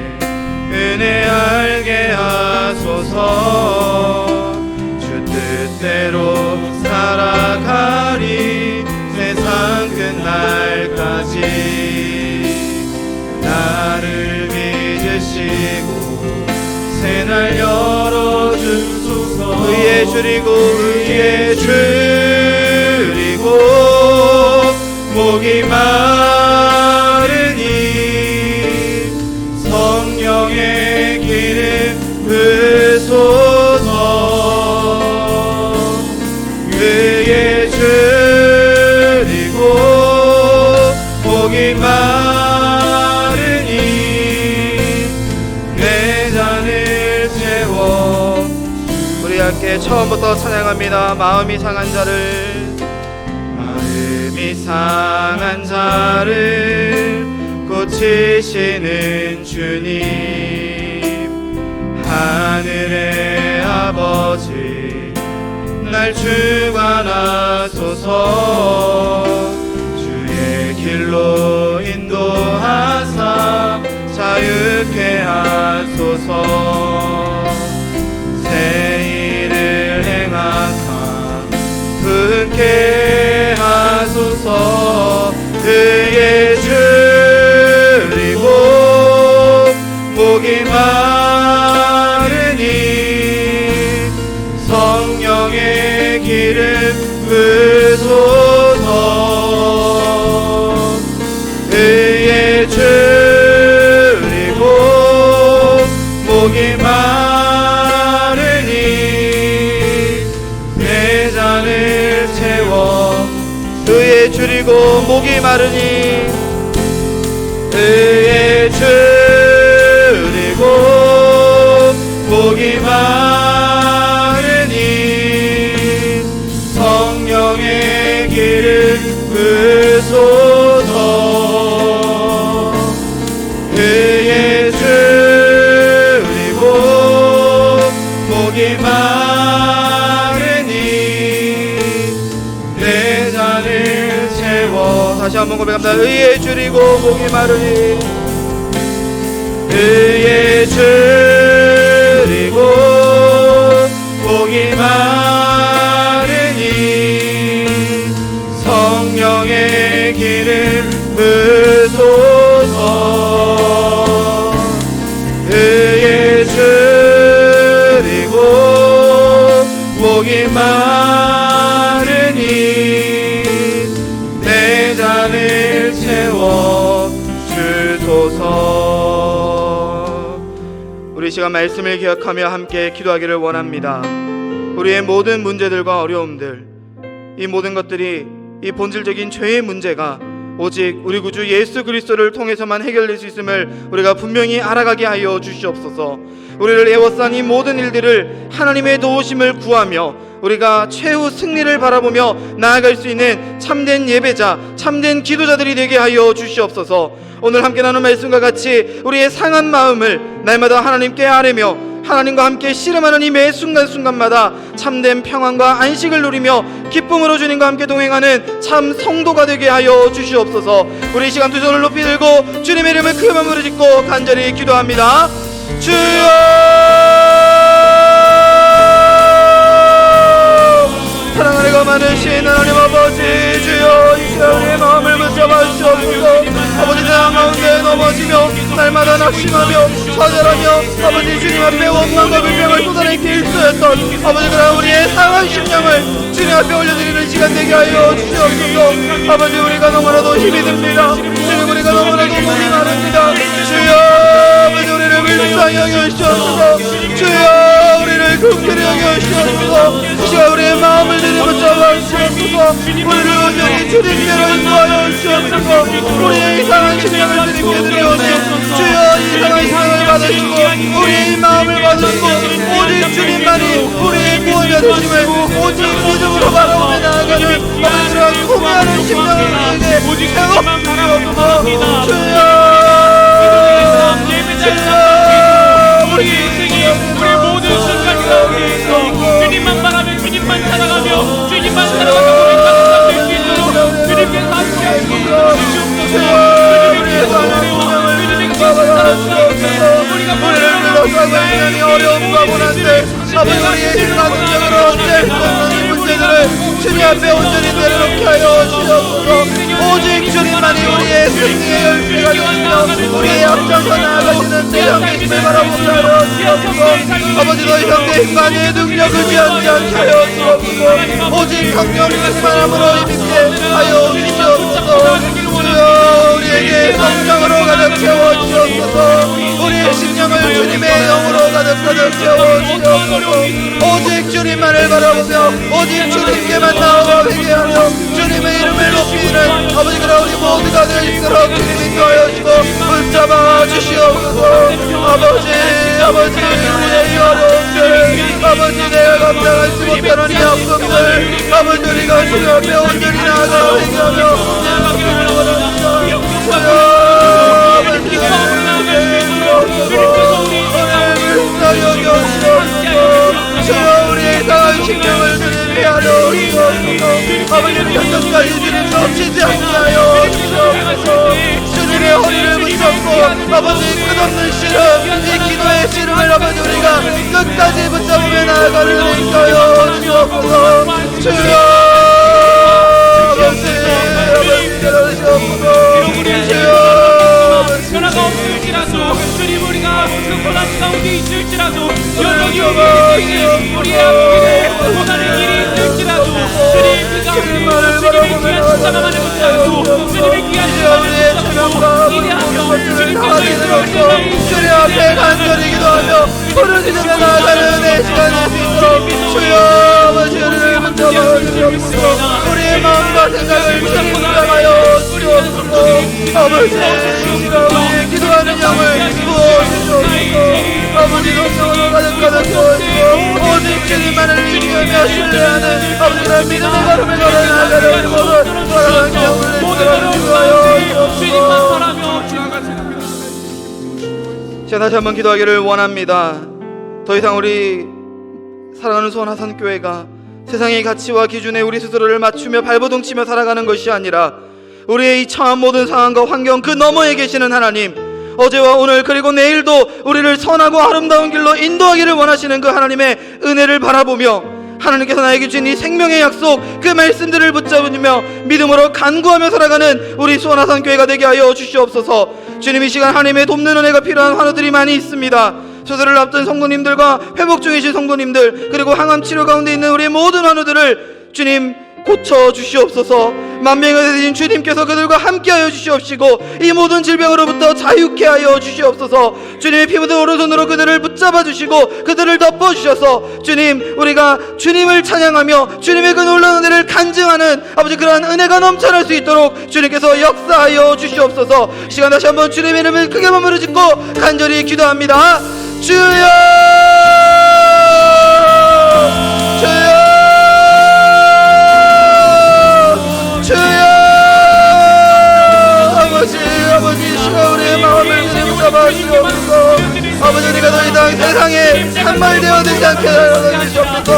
은혜 알게 하소서. 주 뜻대로 살아가리 세상 끝날까지. 나를 믿으시고 새날 열어주소서. 의에 줄이고 의에 줄이고 목이 마르니 성령의 길을 부소서. 의에 줄이고 목이 마르니 내 잔을 채워. 우리 함께 처음부터 찬양합니다. 마음이 상한 자를 고치시는 주님, 하늘의 아버지 날 주관하소서. 주의 길로 인도하사 자유케 하소서. 새 일을 행하사 흔쾌 하소서. 그의 줄이고 목이 마르니 성령의 길을 부소서. 그의 줄이고 목이 마르니 내 잔을 채워. 그의 줄이고 목이 마르니 그의 줄이고 목이 마르니 성령의 길을 부소서. 그의 줄이고 목이 마르니 내 잔을 다시 한번 고백합니다. 의에 줄이고 목이 마르니 의에 줄이고 목이 마르니 성령의 기름 부소서 의에 줄이고 목이 마르니 내 잔을 채워 주소서. 우리 시간 말씀을 기억하며 함께 기도하기를 원합니다. 우리의 모든 문제들과 어려움들, 이 모든 것들이 이 본질적인 죄의 문제가 오직 우리 구주 예수 그리스도를 통해서만 해결될 수 있음을 우리가 분명히 알아가게 하여 주시옵소서. 우리를 애워싼 이 모든 일들을 하나님의 도우심을 구하며 우리가 최후 승리를 바라보며 나아갈 수 있는 참된 예배자, 참된 기도자들이 되게 하여 주시옵소서. 오늘 함께 나눈 말씀과 같이 우리의 상한 마음을 날마다 하나님께 아뢰며 하나님과 함께 씨름하는 이 매 순간순간마다 참된 평안과 안식을 누리며 기쁨으로 주님과 함께 동행하는 참 성도가 되게 하여 주시옵소서. 우리 이 시간 두 손을 높이 들고 주님의 이름을 크게 부르짖고 간절히 기도합니다. 주여, 사랑하는 것 많으신 하나님 아버지, 주여 이 시간 우리의 마음을 붙잡아 주옵소서. 아버지 세상 가운데 넘어지며 날마다 낙심하며 좌절하며 아버지 주님 앞에 원망과 불평을 쏟아내기 일쑤였던 아버지 그런 우리의 상한 심령을 주님 앞에 올려드리는 시간 되게 하여 주시옵소서. 아버지 우리가 너무나도 힘이 듭니다. 주님 우리가 너무나도 목이 마릅니다. 주여 아버지 우리를 불쌍히 여겨주시옵소서. 주여 우리를 긍휼히 여겨주시옵소서. 이 시간 우리의 마음을 들이붙잡아 주시옵소서. 우리를 온전히 주님께로 인도하여 주시옵소서. 우리의 이상한 심령을 주님께 드리오니 주여 이상한 심령을 받으시고 우리의 마음을 받으시고 오직 주님만이 우리의 구원자 되심을 오직 믿음으로 바라보며 나아가는 아버지랑 소개하는 심령을 우리에게 세워주시옵소서. 주여 우리 인생이 우리 모든 순간 가운데에서 주님만 바라며 주님만 살아가며 주님만 살아가며 우리 가득한 될수 있도록 주님께서 함께하여 주시옵소서. 주님의 우리가 우리를 둘러싸고 있는 이 어려움과 고난들 아버지 우리의 힘과 능력으로 어찌할 수 없는 이 문제들을 주님 앞에 온전히 내려놓게 하여 주시옵소서. 오직 주님만이 우리의 승리의 열쇠가 되시며 우리의 앞장서 나아가시는 대형의 바라보게 하여 주옵소서. 아버지 더 이상 내 힘과 내 능력을 지하지 않게 하여 주옵소서. 오직 성령의 충만함으로 힘있게 하여 주시옵소서. 주여 우리에게 성령으로 가득 채워 주옵소서. 우리의 심령을 주님의 영으로 가득 채워 주옵소서. 오직 주님만을 바라보며 오직 주님께만 나아가 회개하며 주님의 이름을 높이는 아버지 그런 우리 모두가 될 수 있도록 주님 인도하여 주시고 붙잡아 주시옵소서. 아버지 우리의 이 어려움들 아버지 내가 감당하지 못하는 이 아픔들 아버지 우리가 주님 앞에 온전히 나아가 회개하며 주여 우리의 이상한 심령을 주님이 하려 주옵소서. 아버지는 현장까지 주님 놓치지 않게 하여 주옵소서. 주님의 허리를 붙잡고 아버지 끝없는 씨름 이 기도의 씨름을 아버지 우리가 끝까지 붙잡으며 나아가는 데 있어요 주옵소서. 주여 아버지 들어주시옵소서. 주여 변화가 없을지라도 주님 우리가 무슨 고난 가운데 있을지라도 여전히 우리의 인생에 우리의 앞길에 고난의 길이 있을지라도 주님의 피가 흘리고 주님의 귀한 십자가만을 붙잡고 주님의 귀한 십자가만을 붙잡고 기대하며 주님께서 이끌어주시는 주님 앞에 간절히 기도하며 부르짖으며 나아가는 내 시간이 있도록 주여 아버지 우리를 붙잡아 주시옵소서. 우리의 마음과 생각을 주님하여 주시옵소서. 아버지 우리의 기도하는 영을 부어주시옵소서. 아버지 성령으로 가득 채워주시고 오직 주님만을 믿으며 신뢰하는 아버지의 믿음의 걸음을 걸어 나아가는 우리 모든 사랑하는 영을 주시옵소서. 주님만 바라며 자 다시 한번 기도하기를 원합니다. 더 이상 우리 사랑하는 소원하산교회가 세상의 가치와 기준에 우리 스스로를 맞추며 발버둥치며 살아가는 것이 아니라 우리의 이 처한 모든 상황과 환경 그 너머에 계시는 하나님, 어제와 오늘 그리고 내일도 우리를 선하고 아름다운 길로 인도하기를 원하시는 그 하나님의 은혜를 바라보며 하나님께서 나에게 주신 이 생명의 약속 그 말씀들을 붙잡으며 믿음으로 간구하며 살아가는 우리 수원하산 교회가 되게 하여 주시옵소서. 주님, 이 시간 하나님의 돕는 은혜가 필요한 환우들이 많이 있습니다. 수술을 앞둔 성도님들과 회복 중이신 성도님들, 그리고 항암 치료 가운데 있는 우리 모든 환우들을 주님 고쳐 주시옵소서. 만병의 대신 주님께서 그들과 함께하여 주시옵시고 이 모든 질병으로부터 자유케 하여 주시옵소서. 주님의 피 묻은 오른손으로 그들을 붙잡아 주시고 그들을 덮어 주셔서 주님, 우리가 주님을 찬양하며 주님의 그 놀라운 은혜를 간증하는 아버지 그러한 은혜가 넘쳐날 수 있도록 주님께서 역사하여 주시옵소서. 시간 다시 한번 주님의 이름을 크게 머무르 짓고 간절히 기도합니다. 주여, 주여, 아버지, 시가 우리의 마음을 붙잡아 주옵소서. 아버지, 우리가 더 이상 세상에 산말되어 되지 않게 하여 주시옵소서.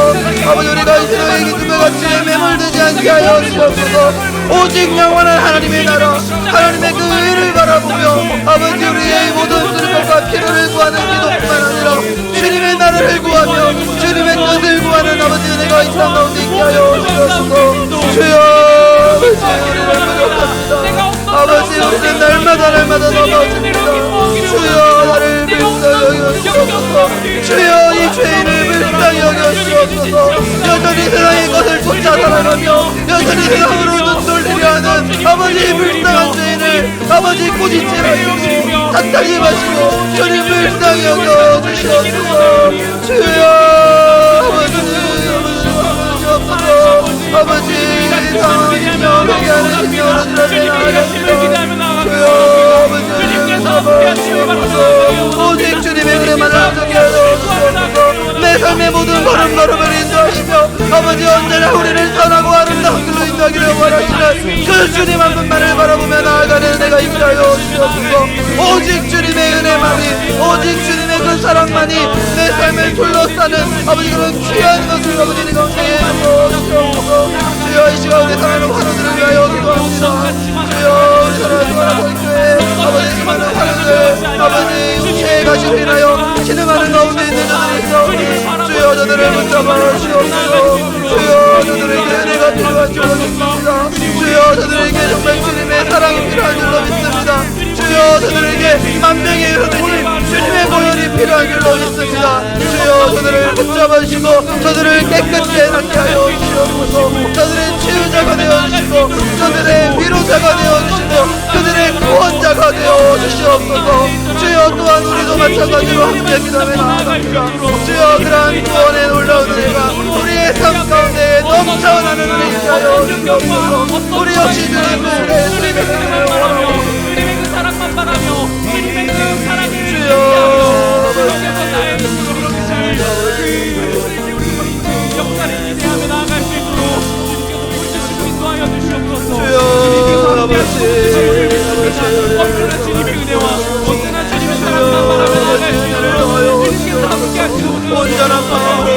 아버지, 우리가 이 세상의 기쁨과 같이 매몰되지 않게 하여 주시옵소서. 오직 영원한 하나님의 나라, 하나님의 그 의를 바라보며 아버지, 우리의 모든 슬픔과 필요를 구하는 기도뿐만 아니라 주님의 나라를 구하며 주님의 뜻을 구하는 아버지 은혜가 이 땅 가운데 있게 하여 주시옵소서. 주여, 아버지, 우리를 부족합니다. 아버지, 우리는 날마다 넘어집니다. 주여, 나를 불쌍히 여기옵소서. 주여, 이 죄인을 불쌍히 여기옵소서. 여전히 세상의 것을 쫓아 살아가며 여전히 세상으로 눈 돌리려 하는 아버지 불쌍한 죄인을 아버지 꾸짖지 마시고 탓하지 마시고 주님 불쌍히 여겨주시옵소서. 주여, 아버지 주옵소서. 아버지, 상황이며 회개하는 심령으로 주님을 나아갑니다. 주여, 아버지 주옵소서. 오직 주님의 은혜만 함께 하여 주옵소서. 내 삶의 모든 걸음걸음을 인도하시며 아버지 언제나 우리를 선하고 아름다운 길로 인도하기를 원하시는 그 주님 한 분만을 바라보며 나아가는 내가 있게 하여 주옵소서. 오직 주님의 은혜만이, 오직 주님의 그 사랑만이 내 삶을 둘러싸는 아버지 그런 귀한 것을 아버지 내 가운데 주옵소서. 주여, 이 시간 우리 사랑하는 환우들을 위하여 기도합니다. 주여, 우리 사랑하는 환우교회 아버지 수많은 환우들 아버지 죄에 가시로 인하여 신음하는 가운데 있는 저들이 있사오니 주여, 저들을 붙잡아 주옵소서. 주여, 저들에게 은혜가 필요한 줄로 믿습니다. 주여, 저들에게 정말 주님의 사랑이 필요한 줄로 믿습니다. 주여, 저들에게 만병의 흐르니 주님의 보혈이 필요한 줄로 믿습니다. 주여, 저들을 붙잡아 주시고 저들을 깨끗이 해놓게 하여 주시옵소서. 저들의 치유자가 되어주시고 저들의 위로자가 되어주시고 그들의 구원자가 되어주시옵소서. 주여, 또한 우리도 마찬가지로 함께 기도하며 나아갑니다. 주여, 그러한 구원의 놀라운 은혜가 우리의 삶 가운데 넘쳐나는 은혜이게 하여 주시옵소서. 우리 역시 주님의 은혜를 원하고 주님의 그 사랑만 바라며 주님의 그 사랑을 주여, 역사를 기대하며 나아갈 수 있도록 주님께서 보여주시고 인도하여 주시옵소서. 주여, 아버지, 언제나 주님의 은혜와 언제나 주님의 사랑만 바라며 나아갈 수 있도록 주님께서 함께 하시옵소서. 온전한 마음으로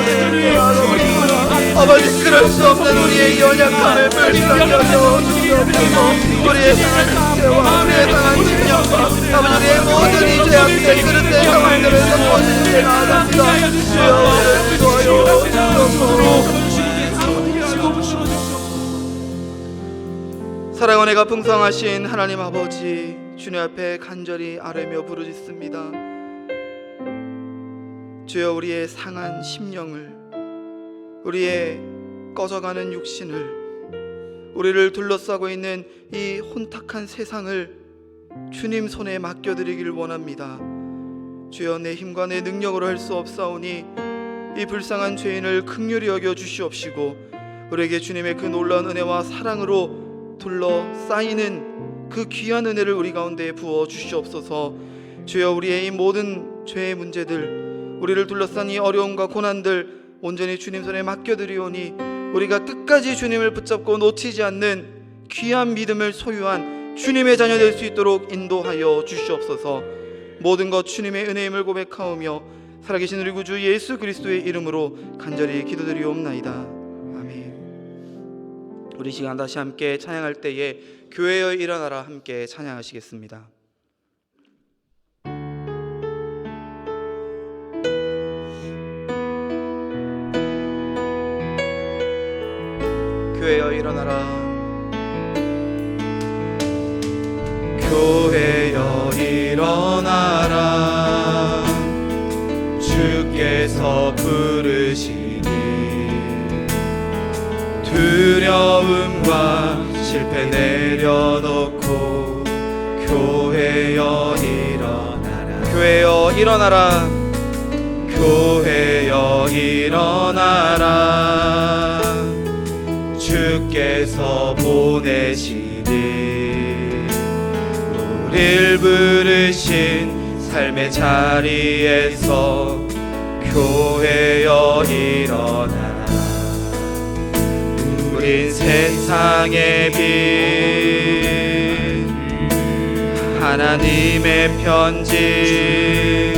아버지, 그럴 수 없는 우리의 연약함을 불쌍히 여겨주시옵소서. 우리의 상한 죄와 우리의 상한 심령과 아버지 우리의 모든 이 죄악된 그릇된 상황들을 덮어주시게 나아갑니다. 주여, 우리를 기도하여 주시옵소서. 사랑의 은혜가 풍성하신 하나님 아버지, 주님 앞에 간절히 아뢰며 부르짖습니다. 주여, 우리의 상한 심령을, 우리의 꺼져가는 육신을, 우리를 둘러싸고 있는 이 혼탁한 세상을 주님 손에 맡겨드리길 원합니다. 주여, 내 힘과 내 능력으로 할 수 없사오니 이 불쌍한 죄인을 긍휼히 여겨 주시옵시고 우리에게 주님의 그 놀라운 은혜와 사랑으로 둘러싸이는 그 귀한 은혜를 우리 가운데 부어 주시옵소서. 주여, 우리의 이 모든 죄의 문제들, 우리를 둘러싼 이 어려움과 고난들 온전히 주님 손에 맡겨드리오니 우리가 끝까지 주님을 붙잡고 놓치지 않는 귀한 믿음을 소유한 주님의 자녀 될 수 있도록 인도하여 주시옵소서. 모든 것 주님의 은혜임을 고백하오며 살아계신 우리 구주 예수 그리스도의 이름으로 간절히 기도드리옵나이다. 아멘. 우리 시간 다시 함께 찬양할 때에 교회여 일어나라 함께 찬양하시겠습니다. 교회여 일어나라. 교회여 일어나라. 주께서 부르시니 두려움과 실패 내려놓고 교회여 일어나라. 교회여 일어나라. 교회여 일어나라. 주께서 보내시니 우릴 부르신 삶의 자리에서 교회여 일어나라. 우린 세상의 빛 하나님의 편지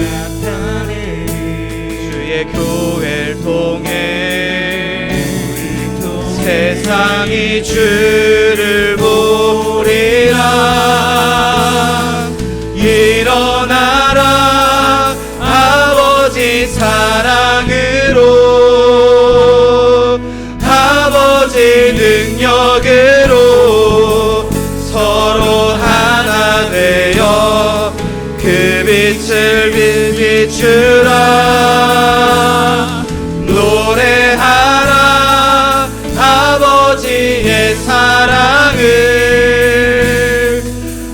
주의 교회를 통해 세상이 주를 보리라. 일어나라. 아버지 사랑으로 아버지 능력으로 서로 하나 되어 그 빛을 비추라. 노래하라. 아버지의 사랑을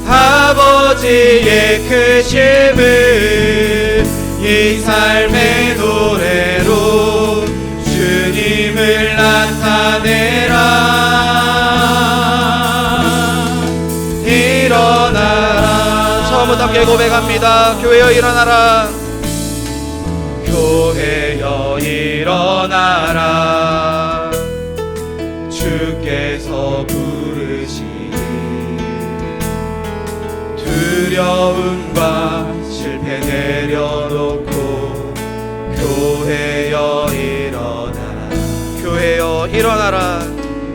아버지의 크심을 이 삶의 노래로 주님을 나타내라. 일어나라. 처음부터 함께 고백합니다. 교회여 일어나라. 교회여 일어나라. 주께서 부르시니 두려움과 실패 내려놓고 교회여 일어나라. 교회여 일어나라.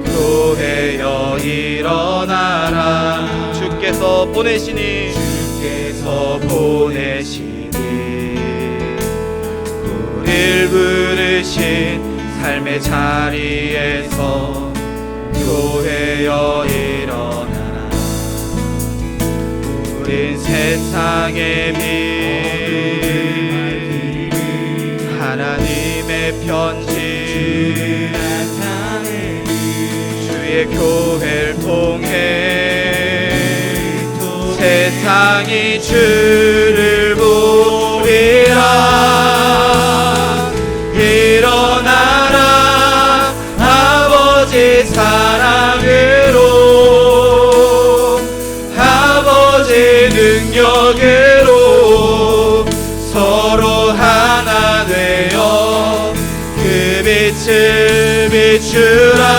교회여 일어나라. 주께서 보내시니 우릴 부르신 삶의 자리에서 교회여 일어나라. 우린 세상의 빛 하나님의 편지 주의 교회를 통해 세상이 주를 보리라. 일어나라. 아버지 사랑으로 아버지 능력으로 서로 하나 되어 그 빛을 비추라.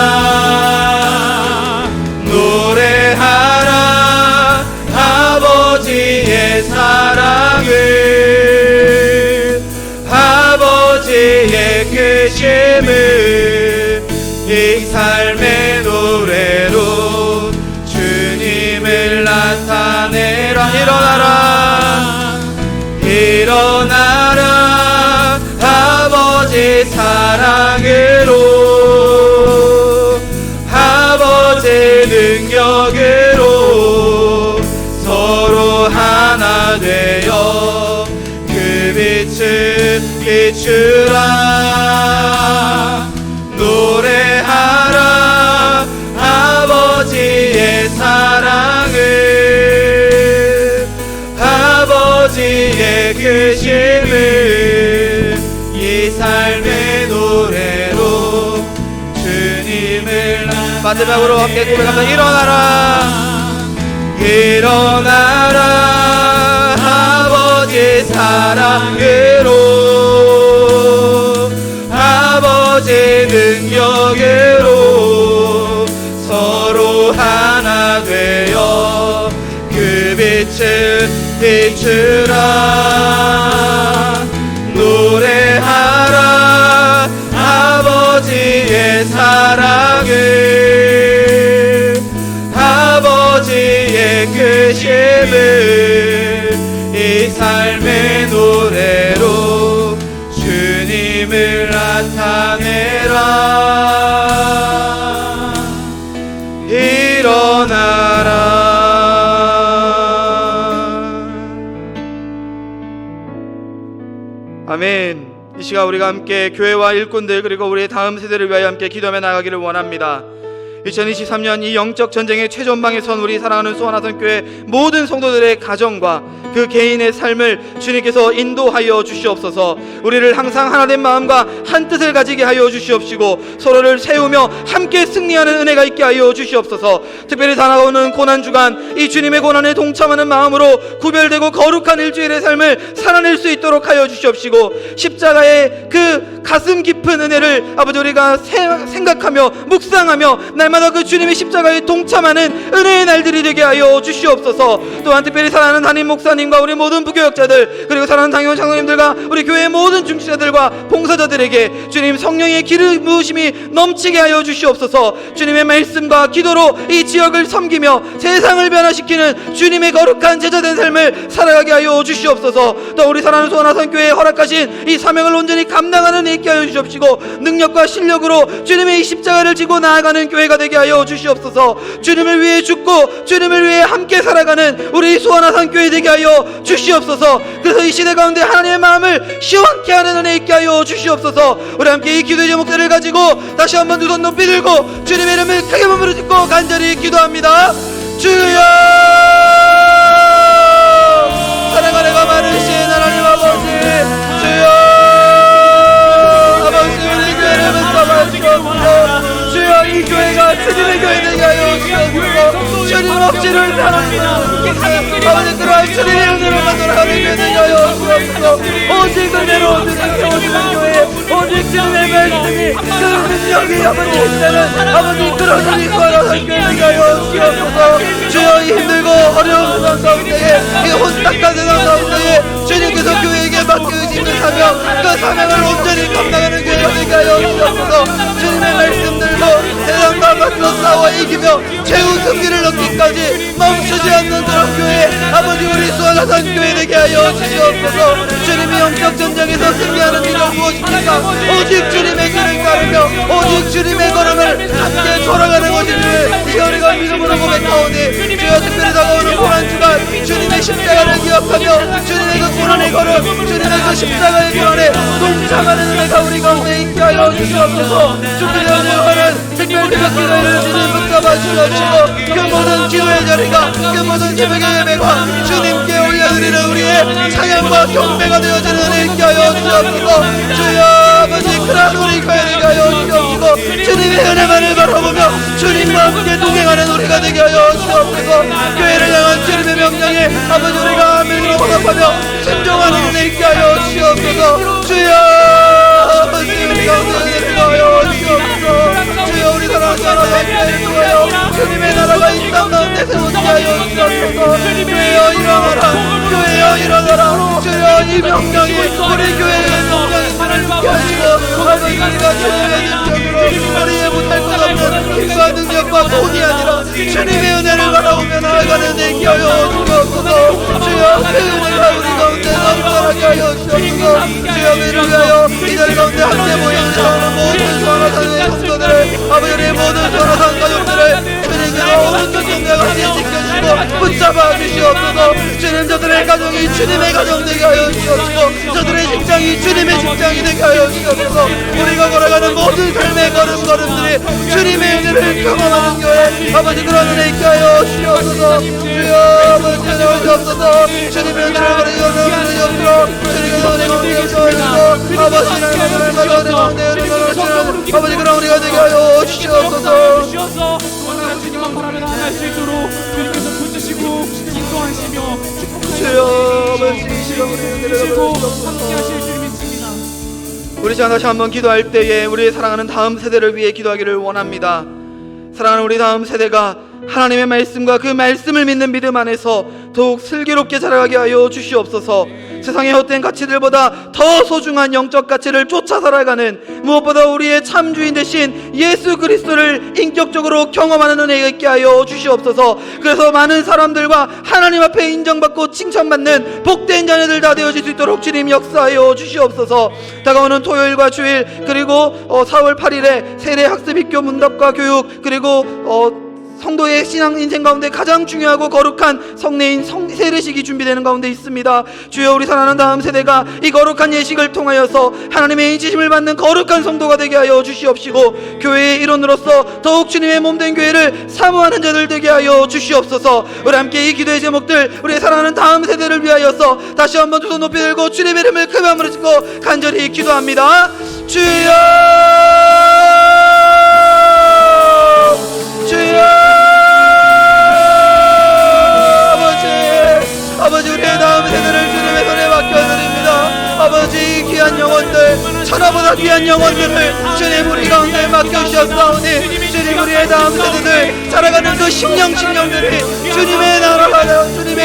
노래하라. 아버지의 사랑을 아버지의 크심을 이 삶의 노래로 주님을 나타내라. 일어나라. 일어나라. 아버지 사랑으로 아버지 능력으로 서로 하나 되어 그 빛을 비추라. 노래하라. 아버지의 사랑을 아버지의 크심을 이 삶의 노래로 주님을 마지막으로 함께 고백합니다. 일어나라. 일어나라. 아버지 사랑으로 아버지 능력으로 서로 하나 되어 그 빛을 비추라. 노래하라. 아버지의 사랑을 예배 이 삶의 노래로 주님을 나타내라. 일어나라. 아멘. 이 시간 우리가 함께 교회와 일꾼들 그리고 우리의 다음 세대를 위하여 함께 기도하며 나가기를 원합니다. 2023년 이 영적 전쟁의 최전방에 선 우리 사랑하는 수원하선 교회 모든 성도들의 가정과 그 개인의 삶을 주님께서 인도하여 주시옵소서. 우리를 항상 하나된 마음과 한 뜻을 가지게 하여 주시옵시고 서로를 세우며 함께 승리하는 은혜가 있게 하여 주시옵소서. 특별히 다가오는 고난주간 이 주님의 고난에 동참하는 마음으로 구별되고 거룩한 일주일의 삶을 살아낼 수 있도록 하여 주시옵시고 십자가의 그 가슴 깊은 은혜를 아버지 우리가 생각하며 묵상하며 날마다 그 주님의 십자가에 동참하는 은혜의 날들이 되게 하여 주시옵소서. 또한 특별히 사랑하는 담임 목사님과 우리 모든 부교역자들 그리고 사랑하는 당회원 장로님들과 우리 교회의 모든 중직자들과 봉사자들에게 주님 성령의 기름 부으심이 넘치게 하여 주시옵소서. 주님의 말씀과 기도로 이 지역을 섬기며 세상을 변화시키는 주님의 거룩한 제자된 삶을 살아가게 하여 주시옵소서. 또 우리 사랑하는 수원하선 교회에 허락하신 이 사명을 온전히 감당하는 데 있게 하여 주시옵시고 능력과 실력으로 주님의 이 십자가를 지고 나아가는 교회가 되게 하여 주시옵소서. 주님을 위해 죽고 주님을 위해 함께 살아가는 우리 수원하선 교회 되게 하여 주시옵소서. 그래서 이 시대 가운데 하나님의 마음을 시원케 하는 은혜 있게 하여 주시옵소서. 우리 함께 이 기도의 제목들을 가지고 다시 한번 두 손 높이 들고 주님의 이름을 크게 몸으로 짓고 간절히 기도합니다. 주여 사랑과 내가 많으신 하나님 아버지 주여 아버지 우리 교회를 붙잡아주옵소서. 주여 이 교회가 주님의 교회 되게 하여 주옵소서. 주님 억지를 사랑하는 아버지 그러한 주님의 은혜로만 돌아가는 교회 되게 하여 주옵소서. 오직 은혜로 주님 세워주는 교회 오직 주님의 말씀이 그 능력이 아버지 있다는 아버지 그런 우리 수원하선 교회 되게 하여 주옵소서. 주여 이 힘들고 어려운 세상 가운데에 이 혼탁한 세상 가운데에 주님께서 교회에게 맡겨주시는 사명 그 사명을 온전히 감당하는 교회가 되게 하여 주옵소서. 주님의 말씀들로 세상과 맞서 싸워 이기며 최후 승리를 얻기까지 멈추지 않는 그런 교회 아버지 우리 수원하선 교회 되게 하여 주시옵소서. 주님이 영적 전쟁에서 승리하는 이유가 무엇입니까? 오직 주님의 길을 따르며 오직 주님의 걸음을 함께 돌아가는 것이니 이 우리가 믿음으로 고백하오니 주여 특별히 다가오는 고난주간 주님의 십자가를 기억하며 주님의 그 고난의 걸음 주님의 그 십자가의 고난에 동참하는 은혜가 우리 가운데 있게 하여 주시옵소서. 주님의 은혜와는 특별히 그 기도를 주님 붙잡아 주시옵시고 그 모든 기도의 자리가 그 모든 새벽의 예배가 주님께 올려드리는 우리의 찬양과 경배가 되어지는 은혜 있게 하여 주옵시고 주여 아버지 그러한 우리 교회 되게 하여 주옵시고 주님의 은혜만을 바라보며 주님과 함께 동행하는 우리가 되게 하여 주옵소서. 교회를 향한 주님의 명령에 아버지 우리가 아멘으로 응답하며 순종하는 은혜 있게 하여 주옵소서. 주여 아버지 우리 가운데 은혜를 하여 주옵소서. 주여 우리 사랑하는 하나님을 위하여 주님의 나라가 이 땅 가운데 세우게 하여 주옵소서. 교회여 일어나라 교회여 일어나라. 주여 이 명령이 우리 교회의 명령이 하시고 아버지 우리가 주님의 능력으로 우리의 못할 것 없는 힘과 능력과 본이 아니라 주님의 은혜를 바라보며 나아가는 데 있게 하여 주옵소서. 주여 그 은혜가 우리 가운데 넘쳐나게 하여 주옵소서. 주여 우리를 위하여 이 자리 가운데 함께 모이는 모든 수원하선의 성도들을 아버지 우리의 모든 수원하선 가족들을 주님께서 오른쪽 정대같이 지켜주시고 붙잡아 주시옵소서. 주님 저들의 가정이 주님의 가정 되게 하여 주옵시고 저들의 직장이 주님의 직장이 되게 하여 주옵소서. 우리가 걸어가는 모든 삶의 걸음걸음들이 주님의 은혜를 경험하는 교회 아버지 그런 은혜 있게 하여 주옵소서. 주여 아버지 은혜 주옵소서. 주님의 은혜를 버리고는 은혜 없으로 주님의 은혜 가운데 주옵소서. 아버지 하나님의 은혜 가운데 은혜를 아버지 그런 우리가 되게 하여 주시옵소서. 주님만 바라며 나아갈 수 있도록 주님께서 붙드시고 인도하시며 주여 아버지 이 시간 우리의 은혜를 주시고 주옵소서. 함께 하실 줄 믿습니다. 우리 다시 한번 기도할 때에 우리의 사랑하는 다음 세대를 위해 기도하기를 원합니다. 사랑하는 우리 다음 세대가 하나님의 말씀과 그 말씀을 믿는 믿음 안에서 더욱 슬기롭게 자라가게 하여 주시옵소서. 세상의 헛된 가치들보다 더 소중한 영적 가치를 쫓아 살아가는, 무엇보다 우리의 참 주인 되신 예수 그리스도를 인격적으로 경험하는 은혜가 있게 하여 주시옵소서. 그래서 많은 사람들과 하나님 앞에 인정받고 칭찬받는 복된 자녀들 다 되어질 수 있도록 주님 역사하여 주시옵소서. 다가오는 토요일과 주일, 그리고 4월 8일에 세례 학습 입교 문답과 교육, 그리고 성도의 신앙 인생 가운데 가장 중요하고 거룩한 성례인 세례식이 준비되는 가운데 있습니다. 주여, 우리 사랑하는 다음 세대가 이 거룩한 예식을 통하여서 하나님의 인치심을 받는 거룩한 성도가 되게 하여 주시옵시고, 교회의 일원으로서 더욱 주님의 몸된 교회를 사모하는 자들 되게 하여 주시옵소서. 우리 함께 이 기도의 제목들, 우리의 사랑하는 다음 세대를 위하여서 다시 한번 두 손 높이 들고 주님의 이름을 크게 한번 짓고 간절히 기도합니다. 주여, 주여, 아버지, 우리의 다음 세대를 주님의 손에 맡겨드립니다. 아버지, 귀한 영혼들, 천하보다 귀한 영혼들을 주님 우리 가운데 맡겨주셨사오니, 주님 우리의 다음 세대들 자라가는 그 심령들이 주님의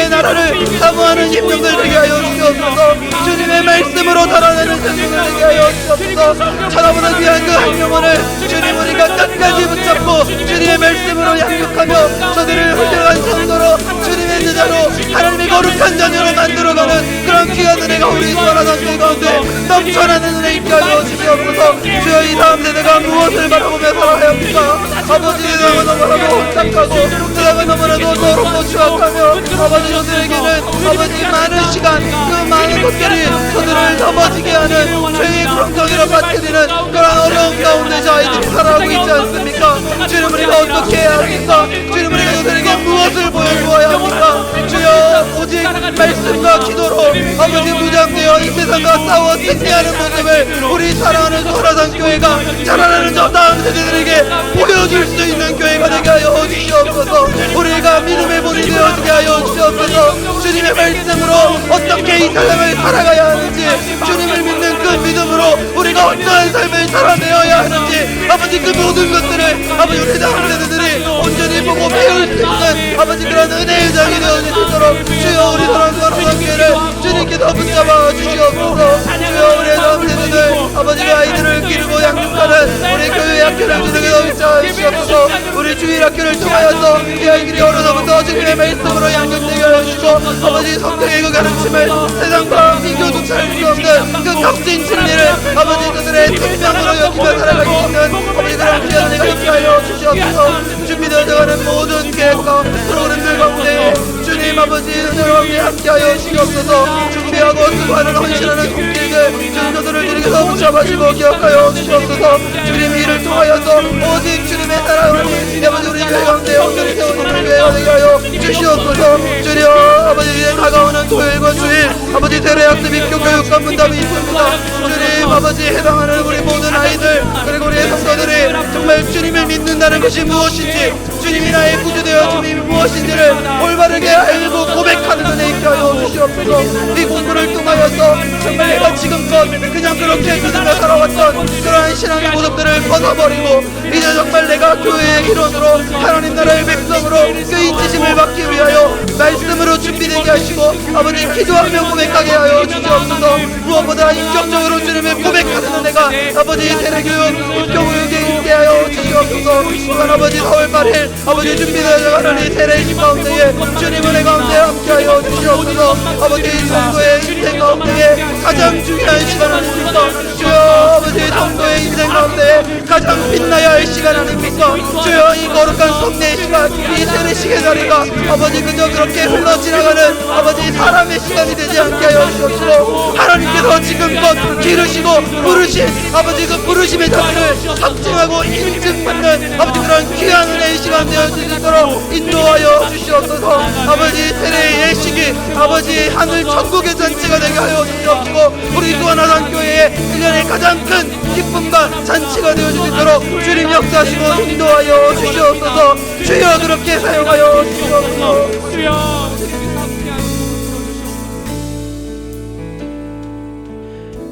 나라를 사모하는 심령들 되게 하여 주시옵소서. 주님의 말씀으로 달아내는 생명을 되게 하여 주시옵소서. 천하보다 귀한 그 한 영혼을 주님 우리가 끝까지 붙잡고 주님의 말씀으로 양육하며 저들을 훌륭한 성도로 주님의 제자로 하나님의 거룩한 자녀로 만들어가는 그런 귀한 은혜가 우리 소원하던 그 가운데 넘쳐나는 은혜 있게 하여 주시옵소서. 주여, 이 다음 세대가 무엇을 바라보며 살아야 합니까? 아버지, 세상은 너무나도 혼탁하고 세상은 너무나도 더럽고 추악하며 아버지, 저들에게는 아버지 많은 시간, 그 많은 것들이 저들을 넘어지게 하는 죄의 구렁텅이로 빠뜨리는 그런 어려운 가운데 저 아이들이 살아가고 있지 않습니까? 주님, 우리가 어떻게 해야 합니까? 주님, 우리가 저들에게 무엇을 보여주어야 합니까? 주여, 오직 말씀과 기도로 아버지 무장되어 이 세상과 싸워 승리하는 모습을 우리 사랑하는 소라산 교회가 자라나는 저 다음 세대들에게 보여줄 수 있는 교회가 되게 하여 주시옵소서. 우리가 믿음의 본이 되어지게 하여 주시옵소서. 주님의 말씀으로 어떻게 이 삶을 살아가야 하는지, 주님을 믿는 그 믿음으로 우리가 어떠한 삶을 살아내어야 하는지, 아버지 그 모든 것들을 아버지 우리 다음 세대들이 온전히 보고 배울 수 있는 아버지 그런 은혜의 장이 되어질 수 있도록 주여, 우리 사랑하는 거룩한 교회를 주님께서 붙잡아 주시옵소서. 주여, 우리의 다음 세대들 아버지 그 아이들을 기르고 양육하는 우리 교회 학교를 주님께서 붙잡아 주시옵소서. 우리 주일 학교를 통하여서 이 아이들이 어려서부터 주님의 말씀으로 양육되게 하여 주시고, 아버지 성경의 그 가르침을 세상과 비교조차 할 수 없는 그 값진 진리를 아버지 그들의 생명으로 여기며 살아갈 수 있는 아버지 그런 귀한 은혜가 있게 하여 주시옵소서. 준비되어가는 모든 계획과 프로그램들 가운데 주님 아버지 은혜로 함께하여 주시옵소서. 준비하고 수고하는 헌신하는 손길들 주님 저들을 주님께서 붙잡아주고 기억하여 주시옵소서. 주님의 일을 통하여서 오직 주님의 나라를 아버지 우리 교회 가운데 온전히 세워지는 교회가 되게 하여 주시옵소서. 주여, 아버지 이제 다가오는 토요일과 주일 아버지 세례학습 입교 교육과 문답이 있습니다. 주님 아버지 해당하는 우리 모든 아이들 그리고 우리의 성도들이 정말 주님을 믿는다는 것이 무엇인지, 주님이 나의 구주되어 주님이 무엇인지를 올바르게 알고 고백하는 은혜 있게 하여 주시옵소서. 이 공부를 통하여서 정말 내가 지금껏 그냥 그렇게 믿으며 살아왔던 그러한 신앙의 모습들을 벗어버리고 이제 정말 내가 교회의 일원으로 하나님 나라의 백성으로 그 인치심을 받기 위하여 말씀으로 준비되게 하시고 아버지 기도하며 고백하게 하여 주시옵소서. 무엇보다 인격적으로 주님을 고백하는 은혜가 아버지 세례교육 입교교육에 있게 하여 주시옵소서. 또한 아버지 4월 8일 아버지 준비되어가는 이 세례식 가운데에 주님 은혜 가운데 함께하여 주시옵소서. 아버지 성도의 인생 가운데에 가장 중요한 시간 아닙니까? 주여, 아버지 성도의 인생 가운데 가장 빛나야 할 시간 아닙니까? 주여, 이 거룩한 성례의 시간, 이 세례식의 자리가 아버지 그저 그렇게 흘러 지나가는 아버지 사람의 시간이 되지 않게 하여 주옵시고, 하나님께서 지금껏 기르시고 부르신 아버지 그 부르심의 자리를 확증하고 인증받는 아버지 그런 귀한 은혜의 시간 되어 수 있도록 인도하여 주시옵소서. 아버지 세례의 예식이 아버지 하늘 천국의 잔치가 되게 하여 주시옵시고, 우리 수원하산 교회의 1년의 가장 큰 기쁨과 잔치가 되어 수 있도록 주님 역사하시고 인도하여 주시옵소서. 주여, 그렇게 사용하여 주시옵소서. 주여,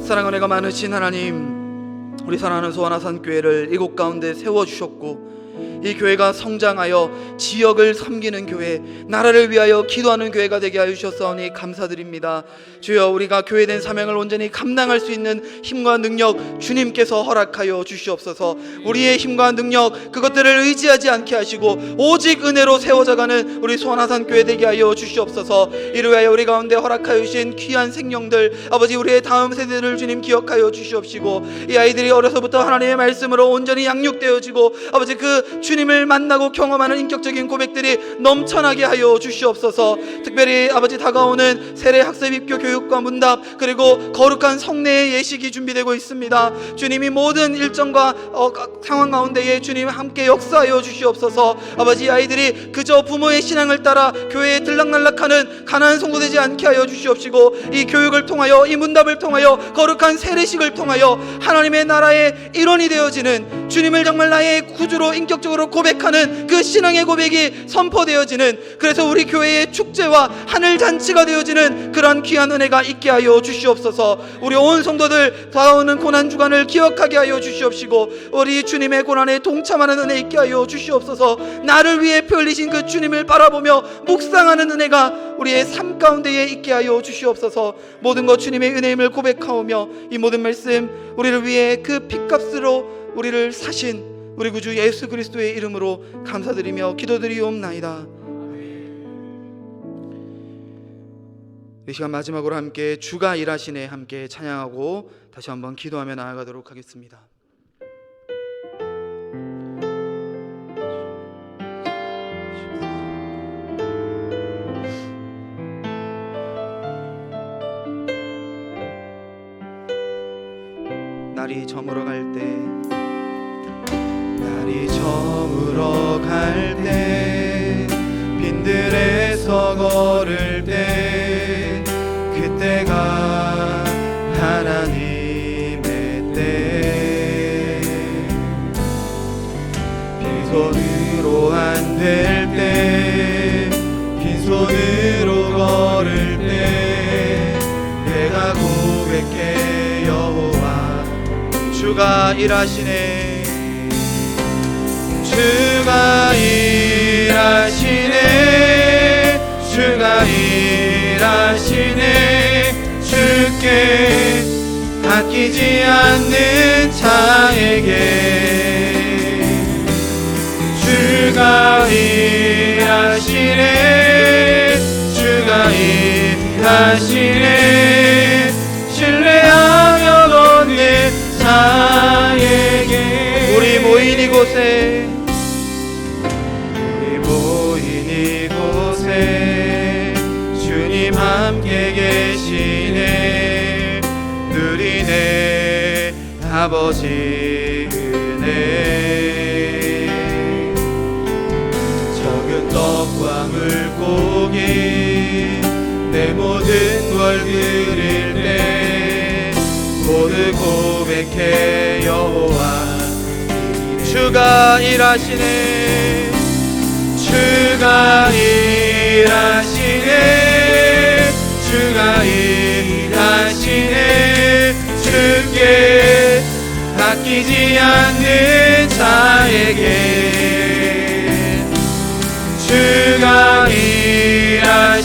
사랑 은혜가 많으신 하나님, 우리 사랑하는 소원하산 교회를 이곳 가운데 세워주셨고 이 교회가 성장하여 지역을 섬기는 교회, 나라를 위하여 기도하는 교회가 되게 하여 주셨사오니 감사드립니다. 주여, 우리가 교회된 사명을 온전히 감당할 수 있는 힘과 능력 주님께서 허락하여 주시옵소서. 우리의 힘과 능력 그것들을 의지하지 않게 하시고 오직 은혜로 세워져가는 우리 소원하산 교회 되게 하여 주시옵소서. 이를 위하여 우리 가운데 허락하여 주신 귀한 생명들, 아버지, 우리의 다음 세대를 주님 기억하여 주시옵시고, 이 아이들이 어려서부터 하나님의 말씀으로 온전히 양육되어지고, 아버지, 그 주님을 만나고 경험하는 인격적인 고백들이 넘쳐나게 하여 주시옵소서. 특별히 아버지, 다가오는 세례 학습 입교 교육과 문답, 그리고 거룩한 성례의 예식이 준비되고 있습니다. 주님이 모든 일정과 상황 가운데에 주님 함께 역사하여 주시옵소서. 아버지, 아이들이 그저 부모의 신앙을 따라 교회에 들락날락하는 가난한 성도되지 않게 하여 주시옵시고, 이 교육을 통하여, 이 문답을 통하여, 거룩한 세례식을 통하여 하나님의 나라의 일원이 되어지는, 주님을 정말 나의 구주로 인격적으로 고백하는 그 신앙의 고백이 선포되어지는, 그래서 우리 교회의 축제와 하늘잔치가 되어지는 그런 귀한 은혜가 있게 하여 주시옵소서. 우리 온 성도들 다가오는 고난주간을 기억하게 하여 주시옵시고, 우리 주님의 고난에 동참하는 은혜 있게 하여 주시옵소서. 나를 위해 피 흘리신 그 주님을 바라보며 묵상하는 은혜가 우리의 삶 가운데에 있게 하여 주시옵소서. 모든 것 주님의 은혜임을 고백하오며, 이 모든 말씀 우리를 위해 그 핏값으로 우리를 사신 우리 구주 예수 그리스도의 이름으로 감사드리며 기도드리옵나이다. 이 시간 마지막으로 함께 주가 일하시네 함께 찬양하고 다시 한번 기도하며 나아가도록 하겠습니다. 날이 저물어 갈 때, 날이 저물어 갈 때, 빈들에서 걸을 때, 그때가 하나님의 때. 빈손으로 안 될 때, 빈손으로 걸을 때, 내가 고백해 여호와 주가 일하시네. 주가 일하시네. 주가 일하시네. 주께 아끼지 않는 자에게 주가 일하시네. 주가 일하시네. 신뢰하며 걷는 자에게. 우리 모인 이곳에, 우리 모인 이곳에 주님 함께 계시네. 누리네 아버지 은혜. 적은 떡과 물고기 내 모든 걸 드릴 때 모두 고백해 여호와 주가 일하시네. 주가 일하시네. 주가 일하시네. 주께 아끼지 않는 자에게 주가 일하시네.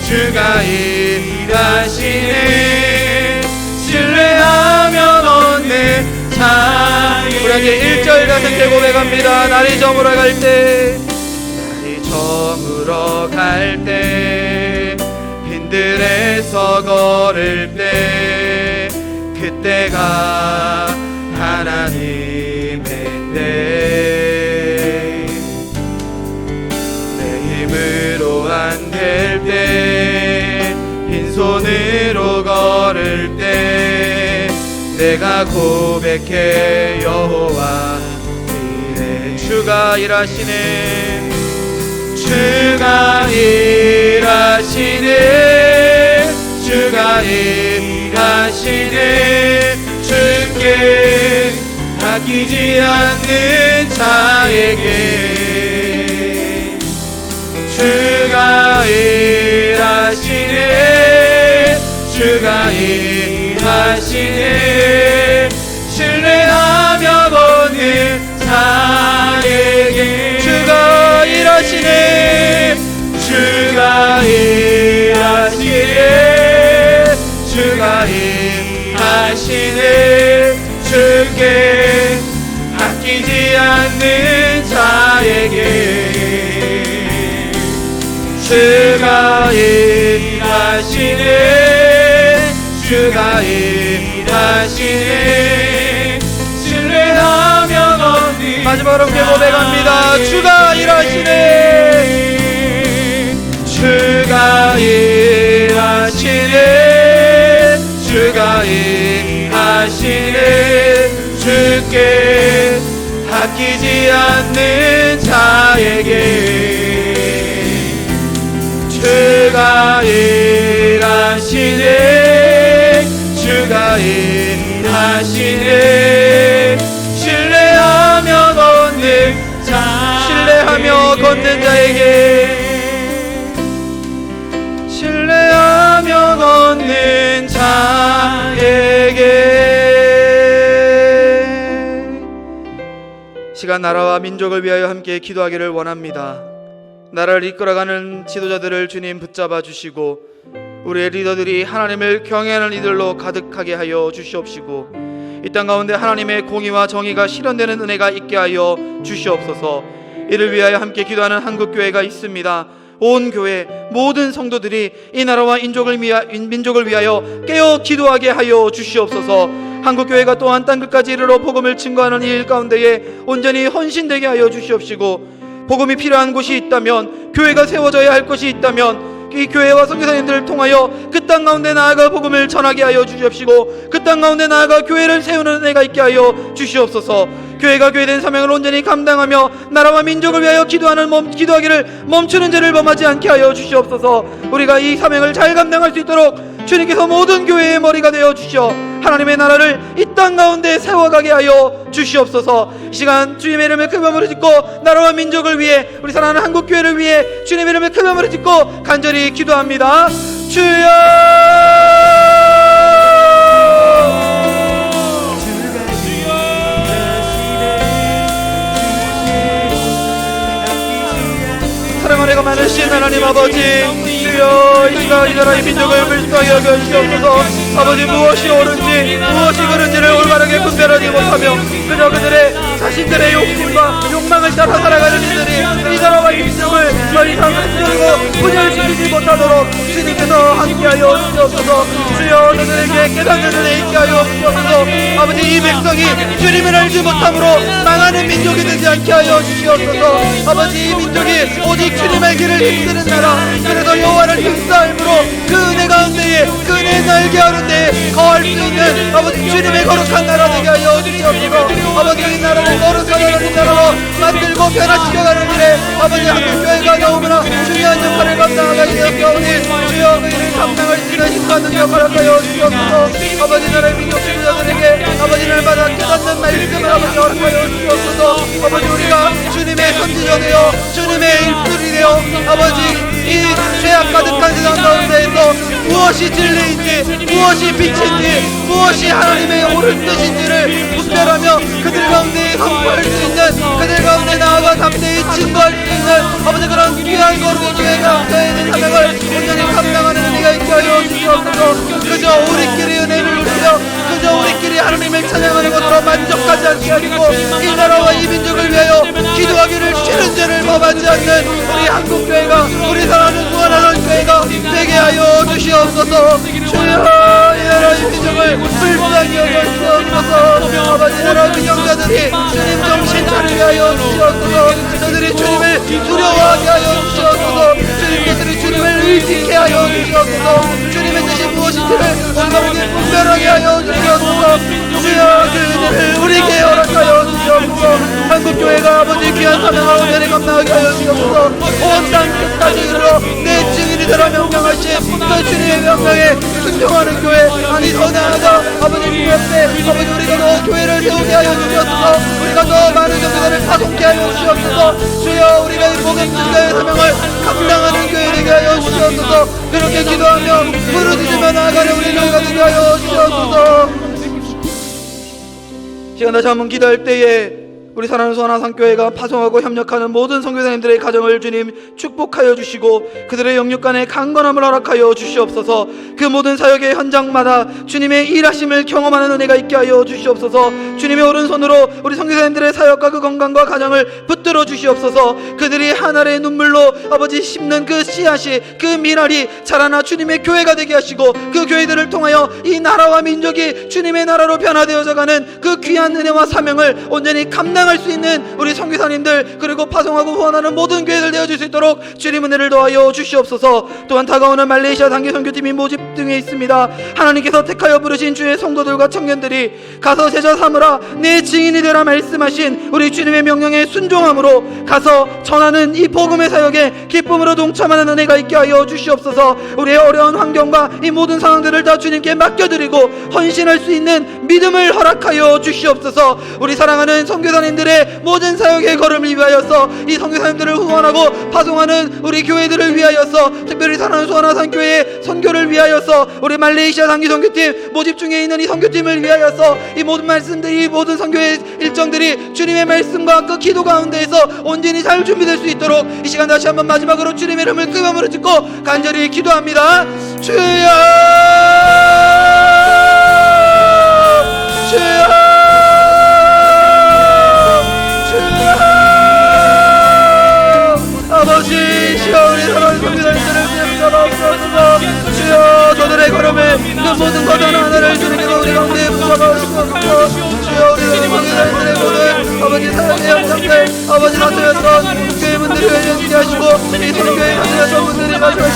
주가 일하시네. 신뢰하며 얻는 자에게. 우리 함께 1절 같은 고백합니다. 날이 저물어 갈 때, 날이 저물어 갈 때, 빈들에서 걸을 때, 그때가 하나님의 때. 내 힘으로 안 될 때, 빈손으로 걸을 때, 내가 고백해 여호와 이래. 주가 일하시네. 주가 일하시네. 주가 일하시네. 주께 아끼지 않는 자에게 주가 일하시네. 주가 일하시네. 신뢰하며 걷는 자 주가 일하시네. 신뢰하며 걷는 마지막으로 함께 고백합니다. 주가 일하시네. 주가 일하시네. 주가 일하시네. 주께 아끼지 않는 자에게 주가 일하시네. 주가 일하시네. 신뢰하며 걷는 자, 신뢰하며 걷는 자에게, 신뢰하며 걷는 자에게. 시간 나라와 민족을 위하여 함께 기도하기를 원합니다. 나라를 이끌어가는 지도자들을 주님 붙잡아 주시고 우리의 리더들이 하나님을 경외하는 이들로 가득하게 하여 주시옵시고 이 땅 가운데 하나님의 공의와 정의가 실현되는 은혜가 있게 하여 주시옵소서. 이를 위하여 함께 기도하는 한국교회가 있습니다. 온 교회 모든 성도들이 이 나라와 민족을 위하여 깨어 기도하게 하여 주시옵소서. 한국교회가 또한 땅끝까지 이르러 복음을 증거하는 이 일 가운데에 온전히 헌신되게 하여 주시옵시고 복음이 필요한 곳이 있다면, 교회가 세워져야 할 것이 있다면 이 교회와 선교사님들을 통하여 그 땅 가운데 나아가 복음을 전하게 하여 주시옵시고 그 땅 가운데 나아가 교회를 세우는 은혜가 있게 하여 주시옵소서. 교회가 교회된 사명을 온전히 감당하며 나라와 민족을 위하여 기도하기를 멈추는 죄를 범하지 않게 하여 주시옵소서. 우리가 이 사명을 잘 감당할 수 있도록 주님께서 모든 교회의 머리가 되어 주시어 하나님의 나라를 이 땅 가운데 세워가게 하여 주시옵소서. 이 시간 주님의 이름에 큰 마음으로 짓고 나라와 민족을 위해, 우리 사랑하는 한국교회를 위해 주님의 이름에 큰 마음으로 짓고 간절히 기도합니다. 주여, 사랑 은혜가 많으신 하나님 아버지, 주여 이 시간 이 나라의 민족을 불쌍하게 여겨 주시옵소서. 아버지, 무엇이 옳은지 무엇이 그른지를 올바르게 분별하지 못하며 그저 그들의 자신들의 욕심과 욕망을 따라 살아가는 이들이 이 나라와 이 민족을 더 이상 흔들고 분열시키지 못하도록 주님께서 함께하여 주시옵소서. 주여 그들에게 깨닫는 은혜 있게 하여 주시옵소서. 아버지, 이 백성이 주님을 알지 못함으로 망하는 민족이 되지 않게 하여 주시옵소서. 아버지, 이 민족이 오직 주님 알기를 힘쓰는 나라, 그래서 여호와를 힘싸움으로 그 은혜 가운데에 그 은혜 날개 하는데 거할 수 있는 아버지 주님의 거룩한 나라 되게 하여 주시옵소서. 아버지, 이 나라를 거룩한 하나님 나라로 만들고 변화시켜가는 일에 아버지 한국교회가 너무나 중요한 역할을 감당하게 되었사오니 주여 그 일을 감당할 수 있는 힘과 능력을 하여 주시옵소서. 아버지, 나라의 민족 지도자들에게 아버지 날마다 깨닫는 말씀을 아버지 허락하여 주시옵소서. 아버지, 우리가 주님의 선지자 되어 주님의 입술이 되어 아버지 이 죄악 가득한 세상 가운데에서 무엇이 진리인지 무엇이 빛인지 무엇이 하나님의 옳은 뜻인지를 분별하며 그들 가운데 선포할 수 있는, 그들 가운데 나아가 담대히 증거할 수 있는 아버지 그런 귀한 거룩의 교회가 되는 사명을 온전히 감당하는 은혜가 있게 하여 주시옵소서. 그저 우리끼리 은혜를 누리며 그저 우리끼리 하나님을 찬양하는 것으로 만족하지 않게 하시고 이 나라와 이 민족을 위하여 기도하기를 쉬는 죄를 범하지 않는 우리 한국교회가, 우리 사랑하는 무한하는 교회가 되게 하여 주시옵소서. 주여 이 나라 이 민족을 불쌍히 여겨 주시옵소서. 아버지, 나라 민영자들이 주님 정신 차리게 하여 주시옵소서. 저들이 주님을 두려워하게 하여 주시옵소서. 주님께서는 주님을 의식해 하여 주시옵소서. 주님의 뜻이 무엇인지를 온전하게 분별하게 하여 주시옵소서. 주여 그 은혜를 우리에게 허락하여 주시옵소서. 한국교회가 아버지 귀한 사명을 온전히 감당하게 하여 주시옵소서. 온 땅 끝까지 이르러 내 증인이 되라 명령하신 그 주님의 명령에 순종하는 교회, 아니 더 나아가 아버지 그 옆에 아버지 우리가 더 교회를 세우게 하여 주시옵소서. 우리가 더 많은 정도를 파송케 하여 주시옵소서. 주여 우리가 이 복음 증거의 사명을 감당하는 교회 되게 하여 주시옵소서. 그렇게 기도하며 부르짖으며 나아가는 우리 교회가 되게 하여 주시옵소서. 시간 다시 한번 기도할 때에 우리 사랑하는 소아나상교회가 파송하고 협력하는 모든 선교사님들의 가정을 주님 축복하여 주시고 그들의 영육 간의 강건함을 허락하여 주시옵소서. 그 모든 사역의 현장마다 주님의 일하심을 경험하는 은혜가 있게 하여 주시옵소서. 주님의 오른손으로 우리 선교사님들의 사역과 그 건강과 가정을 붙들어 주시옵소서. 그들이 하늘의 눈물로 아버지 심는 그 씨앗이, 그 미랄이 자라나 주님의 교회가 되게 하시고 그 교회들을 통하여 이 나라와 민족이 주님의 나라로 변화되어져가는 그 귀한 은혜와 사명을 온전히 감당할 수 있는 우리 선교사님들, 그리고 파송하고 후원하는 모든 교회들 되어줄 수 있도록 주님 은혜를 더하여 주시옵소서. 또한 다가오는 말레이시아 단기 선교팀이 모집 등에 있습니다. 하나님께서 택하여 부르신 주의 성도들과 청년들이 가서 제자 삼으라 내 증인이 되라 말씀하신 우리 주님의 명령에 순종함으로 가서 전하는 이 복음의 사역에 기쁨으로 동참하는 은혜가 있게 하여 주시옵소서. 우리의 어려운 환경과 이 모든 상황들을 다 주님께 맡겨드리고 헌신할 수 있는 믿음을 허락하여 주시옵소서. 우리 사랑하는 선교사님들의 모든 사역의 걸음을 위하여서, 이 선교사님들을 후원하고 파송하는 우리 교회들을 위하여서, 특별히 사랑하는 소아나산교회의 선교를 위하여서, 우리 말레이시아 단기 선교팀 모집 중에 있는 이 선교팀을 위하여서 이 모든 말씀들, 이 모든 선교의 일정들이 주님의 말씀과 그 기도 가운데에서 온전히 잘 준비될 수 있도록 이 시간 다시 한번 마지막으로 주님의 이름을 그 마음으로 듣고 간절히 기도합니다. 주여, 주여, 아버지, 주여, 우리 사랑하는 선교사님들을 붙잡아주옵소서. 주여, 저들의 걸음을 그 모든 거전 하나를 주님께서 우리 가운데 붙잡아주옵소서. 주여, 우리 선교사님들의 모든 아버지 사역의 영상들, 아버지 나서였던 교회분들을 연기게 하시고 이 선교에 나서였던 분들이 마지막에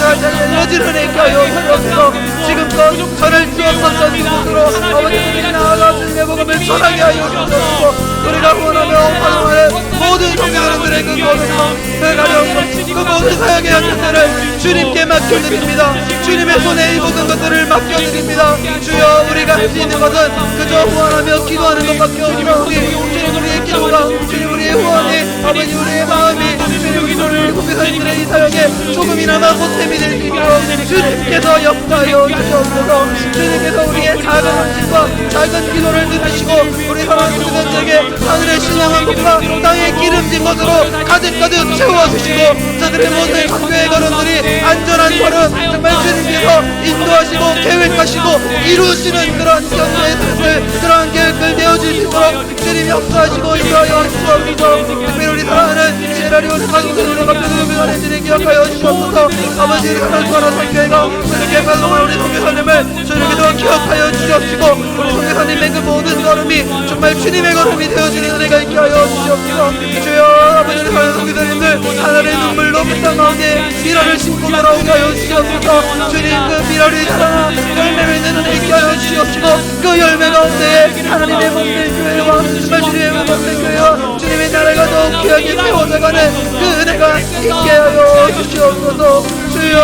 이루어질 은혜 있게 하여 주옵소서. 지금껏 저를 주었었던 그곳으로 아버지 주님이 나아가 주님의 복음을 전하게 하여 주옵소서. 우리가 후원하며 파송하는 모든 선교사님들의 그 거듭남, 그 가정, 그 모든 사역의 현장들을 주님께 맡겨드립니다. 주님의 손에 이 모든 것들을 맡겨드립니다. 주여, 우리가 할 수 있는 것은 그저 후원하며 기도하는 것밖에 없사오니 주님, 우리의 기도가, 주님, 우리의 후원이, 아버지, 우리의 마음이 주님, 우리 선교사님들의 이 사역에 조금이나마 보탬이 될 수 있도록 주님께서 역사하여 주시옵소서. 주님께서 우리의 작은 헌신과 작은 기도를 들으시고 우리 사랑하는 선교사님들에게 하늘의 신령한 것과 땅의 기름진 것으로 가득가득 채워주시고 저들의 모든 선교의 걸음들이 안전한 걸음, 정말 주님께서 인도하시고 계획하시고 이루시는 그런 선교의 뜻을, 그런 계획을 내어줄 수 있도록 주님 역사하시고 인도하여 주시옵소서. 특별히 우리 사랑하는 시에라리온 가족들과 교회를 주님 기억하여 주시옵소서. 아버지, 우리 사랑하는 소아나산교회가 주님께 가동한 우리 선교사님을 주님께서 기억하여 주시옵시고 우리 선교사님의 그 모든 걸음이 정말 주님의 걸음이 되어지는 은혜가 있게 하여 주시옵소서. 주여, 아버지, 우리 사랑하는 선교사님들 하늘의 눈물로 그 땅 가운데 미랄을 심고 돌아오게 하여 주시옵소서. 주님, 그 미랄이 자라나 열매 맺는 은혜 있게 하여 주시옵시고 그 열매 가운데에 하나님의 몸된 교회와 정말 주님의 몸된 교회와 주님의 나라가 더욱 귀하게 세워져가는 그 은혜가 있게 하여 주시옵소서. 주여,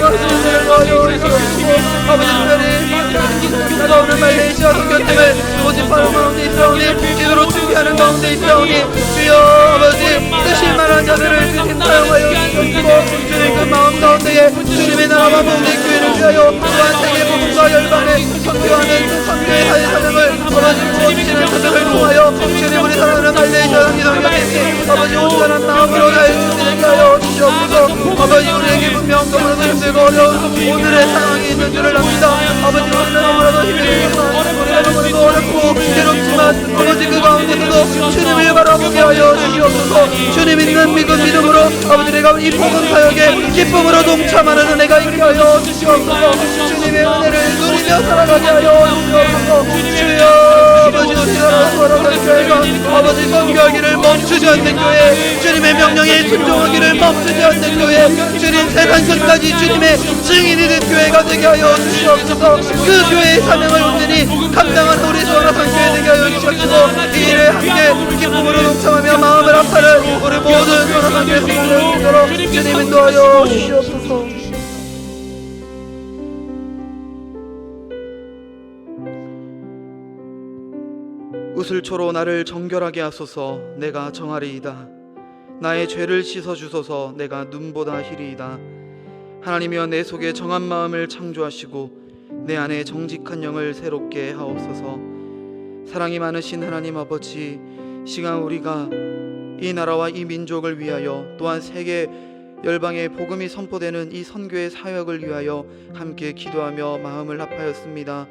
말씀을 하여 주시옵시고 아버지, 특별히 다가오는 말레이시아 선교팀을 모집하는 가운데 있사오니 기도로 준비하는 가운데 있사오니 주여, 아버지, 뜻실만한 자들을 주님 사용하여 주시옵시고 주님 그 마음 가운데에 주님의 나라와 몸된 교회를 위하여 또한 세계 복음과 열방에 선교하는 그 선교의 사역을 아버지 부어주시는 그들을 통하여 주님, 우리 사랑하는 말레이시아 선교팀이 아버지 온전한 마음으로 잘 준비되게 하여 주시옵소서. 아버지, 우리에게 분명 너무나도 힘들고 어려운 오늘의 상황이 있는 줄을 압니다. 아버지, 우리는 너무나도 힘이 들지만 우리가 너무나도 어렵고 괴롭지만 아버지 그 가운데서도 주님을 바라보게 하여 주시옵소서. 주님 있는 믿음으로 아버지, 내가 이 복음 사역에 기쁨으로 동참하는 은혜가 있게 하여 주시옵소서. 주님의 은혜를 누리며 살아가게 하여 주시옵소서. 주여, 아버지, 우리 사랑하는 소아나산교회가 아버지 선교하기를 멈추지 않는 교회, 주님의 명령에 순종하기를 멈추지 않는 교회, 주님 세상 끝까지 주님의 증인이 된 교회가 되게 하여 주시옵소서. 그 교회의 사명을 온전히 감당한 우리 소아나산교회 되게 하여 주시옵시고 이 일에 함께 기쁨으로 동참하며 마음을 합하는 우리 모든 소아나산교회 성도들 수 있도록 주님 인도하여 주시옵소서. 우슬초로 나를 정결하게 하소서. 내가 정하리이다. 나의 죄를 씻어주소서. 내가 눈보다 희리이다. 하나님이여, 내 속에 정한 마음을 창조하시고 내 안에 정직한 영을 새롭게 하옵소서. 사랑이 많으신 하나님 아버지, 시간 우리가 이 나라와 이 민족을 위하여 또한 세계 열방의 복음이 선포되는 이 선교의 사역을 위하여 함께 기도하며 마음을 합하였습니다.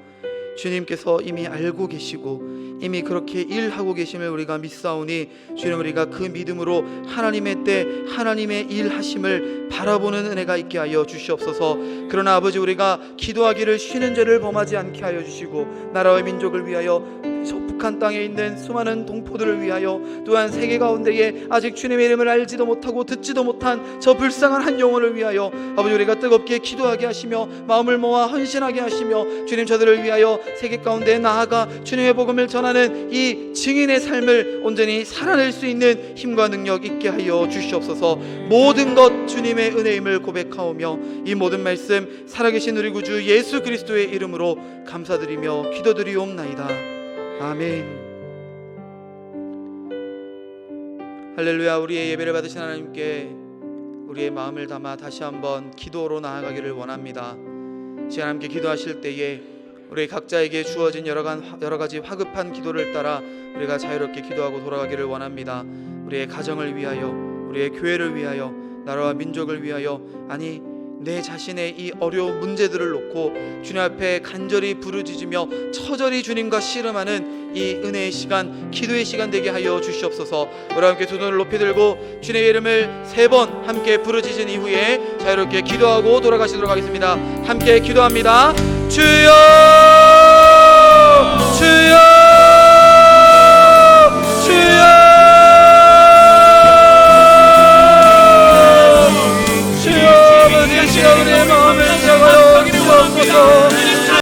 주님께서 이미 알고 계시고 이미 그렇게 일하고 계심을 우리가 믿사오니 주님, 우리가 그 믿음으로 하나님의 때 하나님의 일하심을 바라보는 은혜가 있게 하여 주시옵소서. 그러나 아버지, 우리가 기도하기를 쉬는 죄를 범하지 않게 하여 주시고 나라와 민족을 위하여 저 북한 땅에 있는 수많은 동포들을 위하여 또한 세계 가운데에 아직 주님의 이름을 알지도 못하고 듣지도 못한 저 불쌍한 한 영혼을 위하여 아버지, 우리가 뜨겁게 기도하게 하시며 마음을 모아 헌신하게 하시며 주님, 저들을 위하여 세계 가운데 나아가 주님의 복음을 전하는 이 증인의 삶을 온전히 살아낼 수 있는 힘과 능력 있게 하여 주시옵소서. 모든 것 주님의 은혜임을 고백하오며 이 모든 말씀 살아계신 우리 구주 예수 그리스도의 이름으로 감사드리며 기도드리옵나이다. 아멘. 할렐루야. 우리의 예배를 받으신 하나님께 우리의 마음을 담아 다시 한번 기도로 나아가기를 원합니다. 시간 함께 기도하실 때에 우리 각자에게 주어진 여러 가지 화급한 기도를 따라 우리가 자유롭게 기도하고 돌아가기를 원합니다. 우리의 가정을 위하여, 우리의 교회를 위하여, 나라와 민족을 위하여, 아니 내 자신의 이 어려운 문제들을 놓고 주님 앞에 간절히 부르짖으며 처절히 주님과 씨름하는 이 은혜의 시간, 기도의 시간 되게 하여 주시옵소서. 우리 함께 두 손을 높이 들고 주님의 이름을 3번 함께 부르짖은 이후에 자유롭게 기도하고 돌아가시도록 하겠습니다. 함께 기도합니다. 주여, 주여.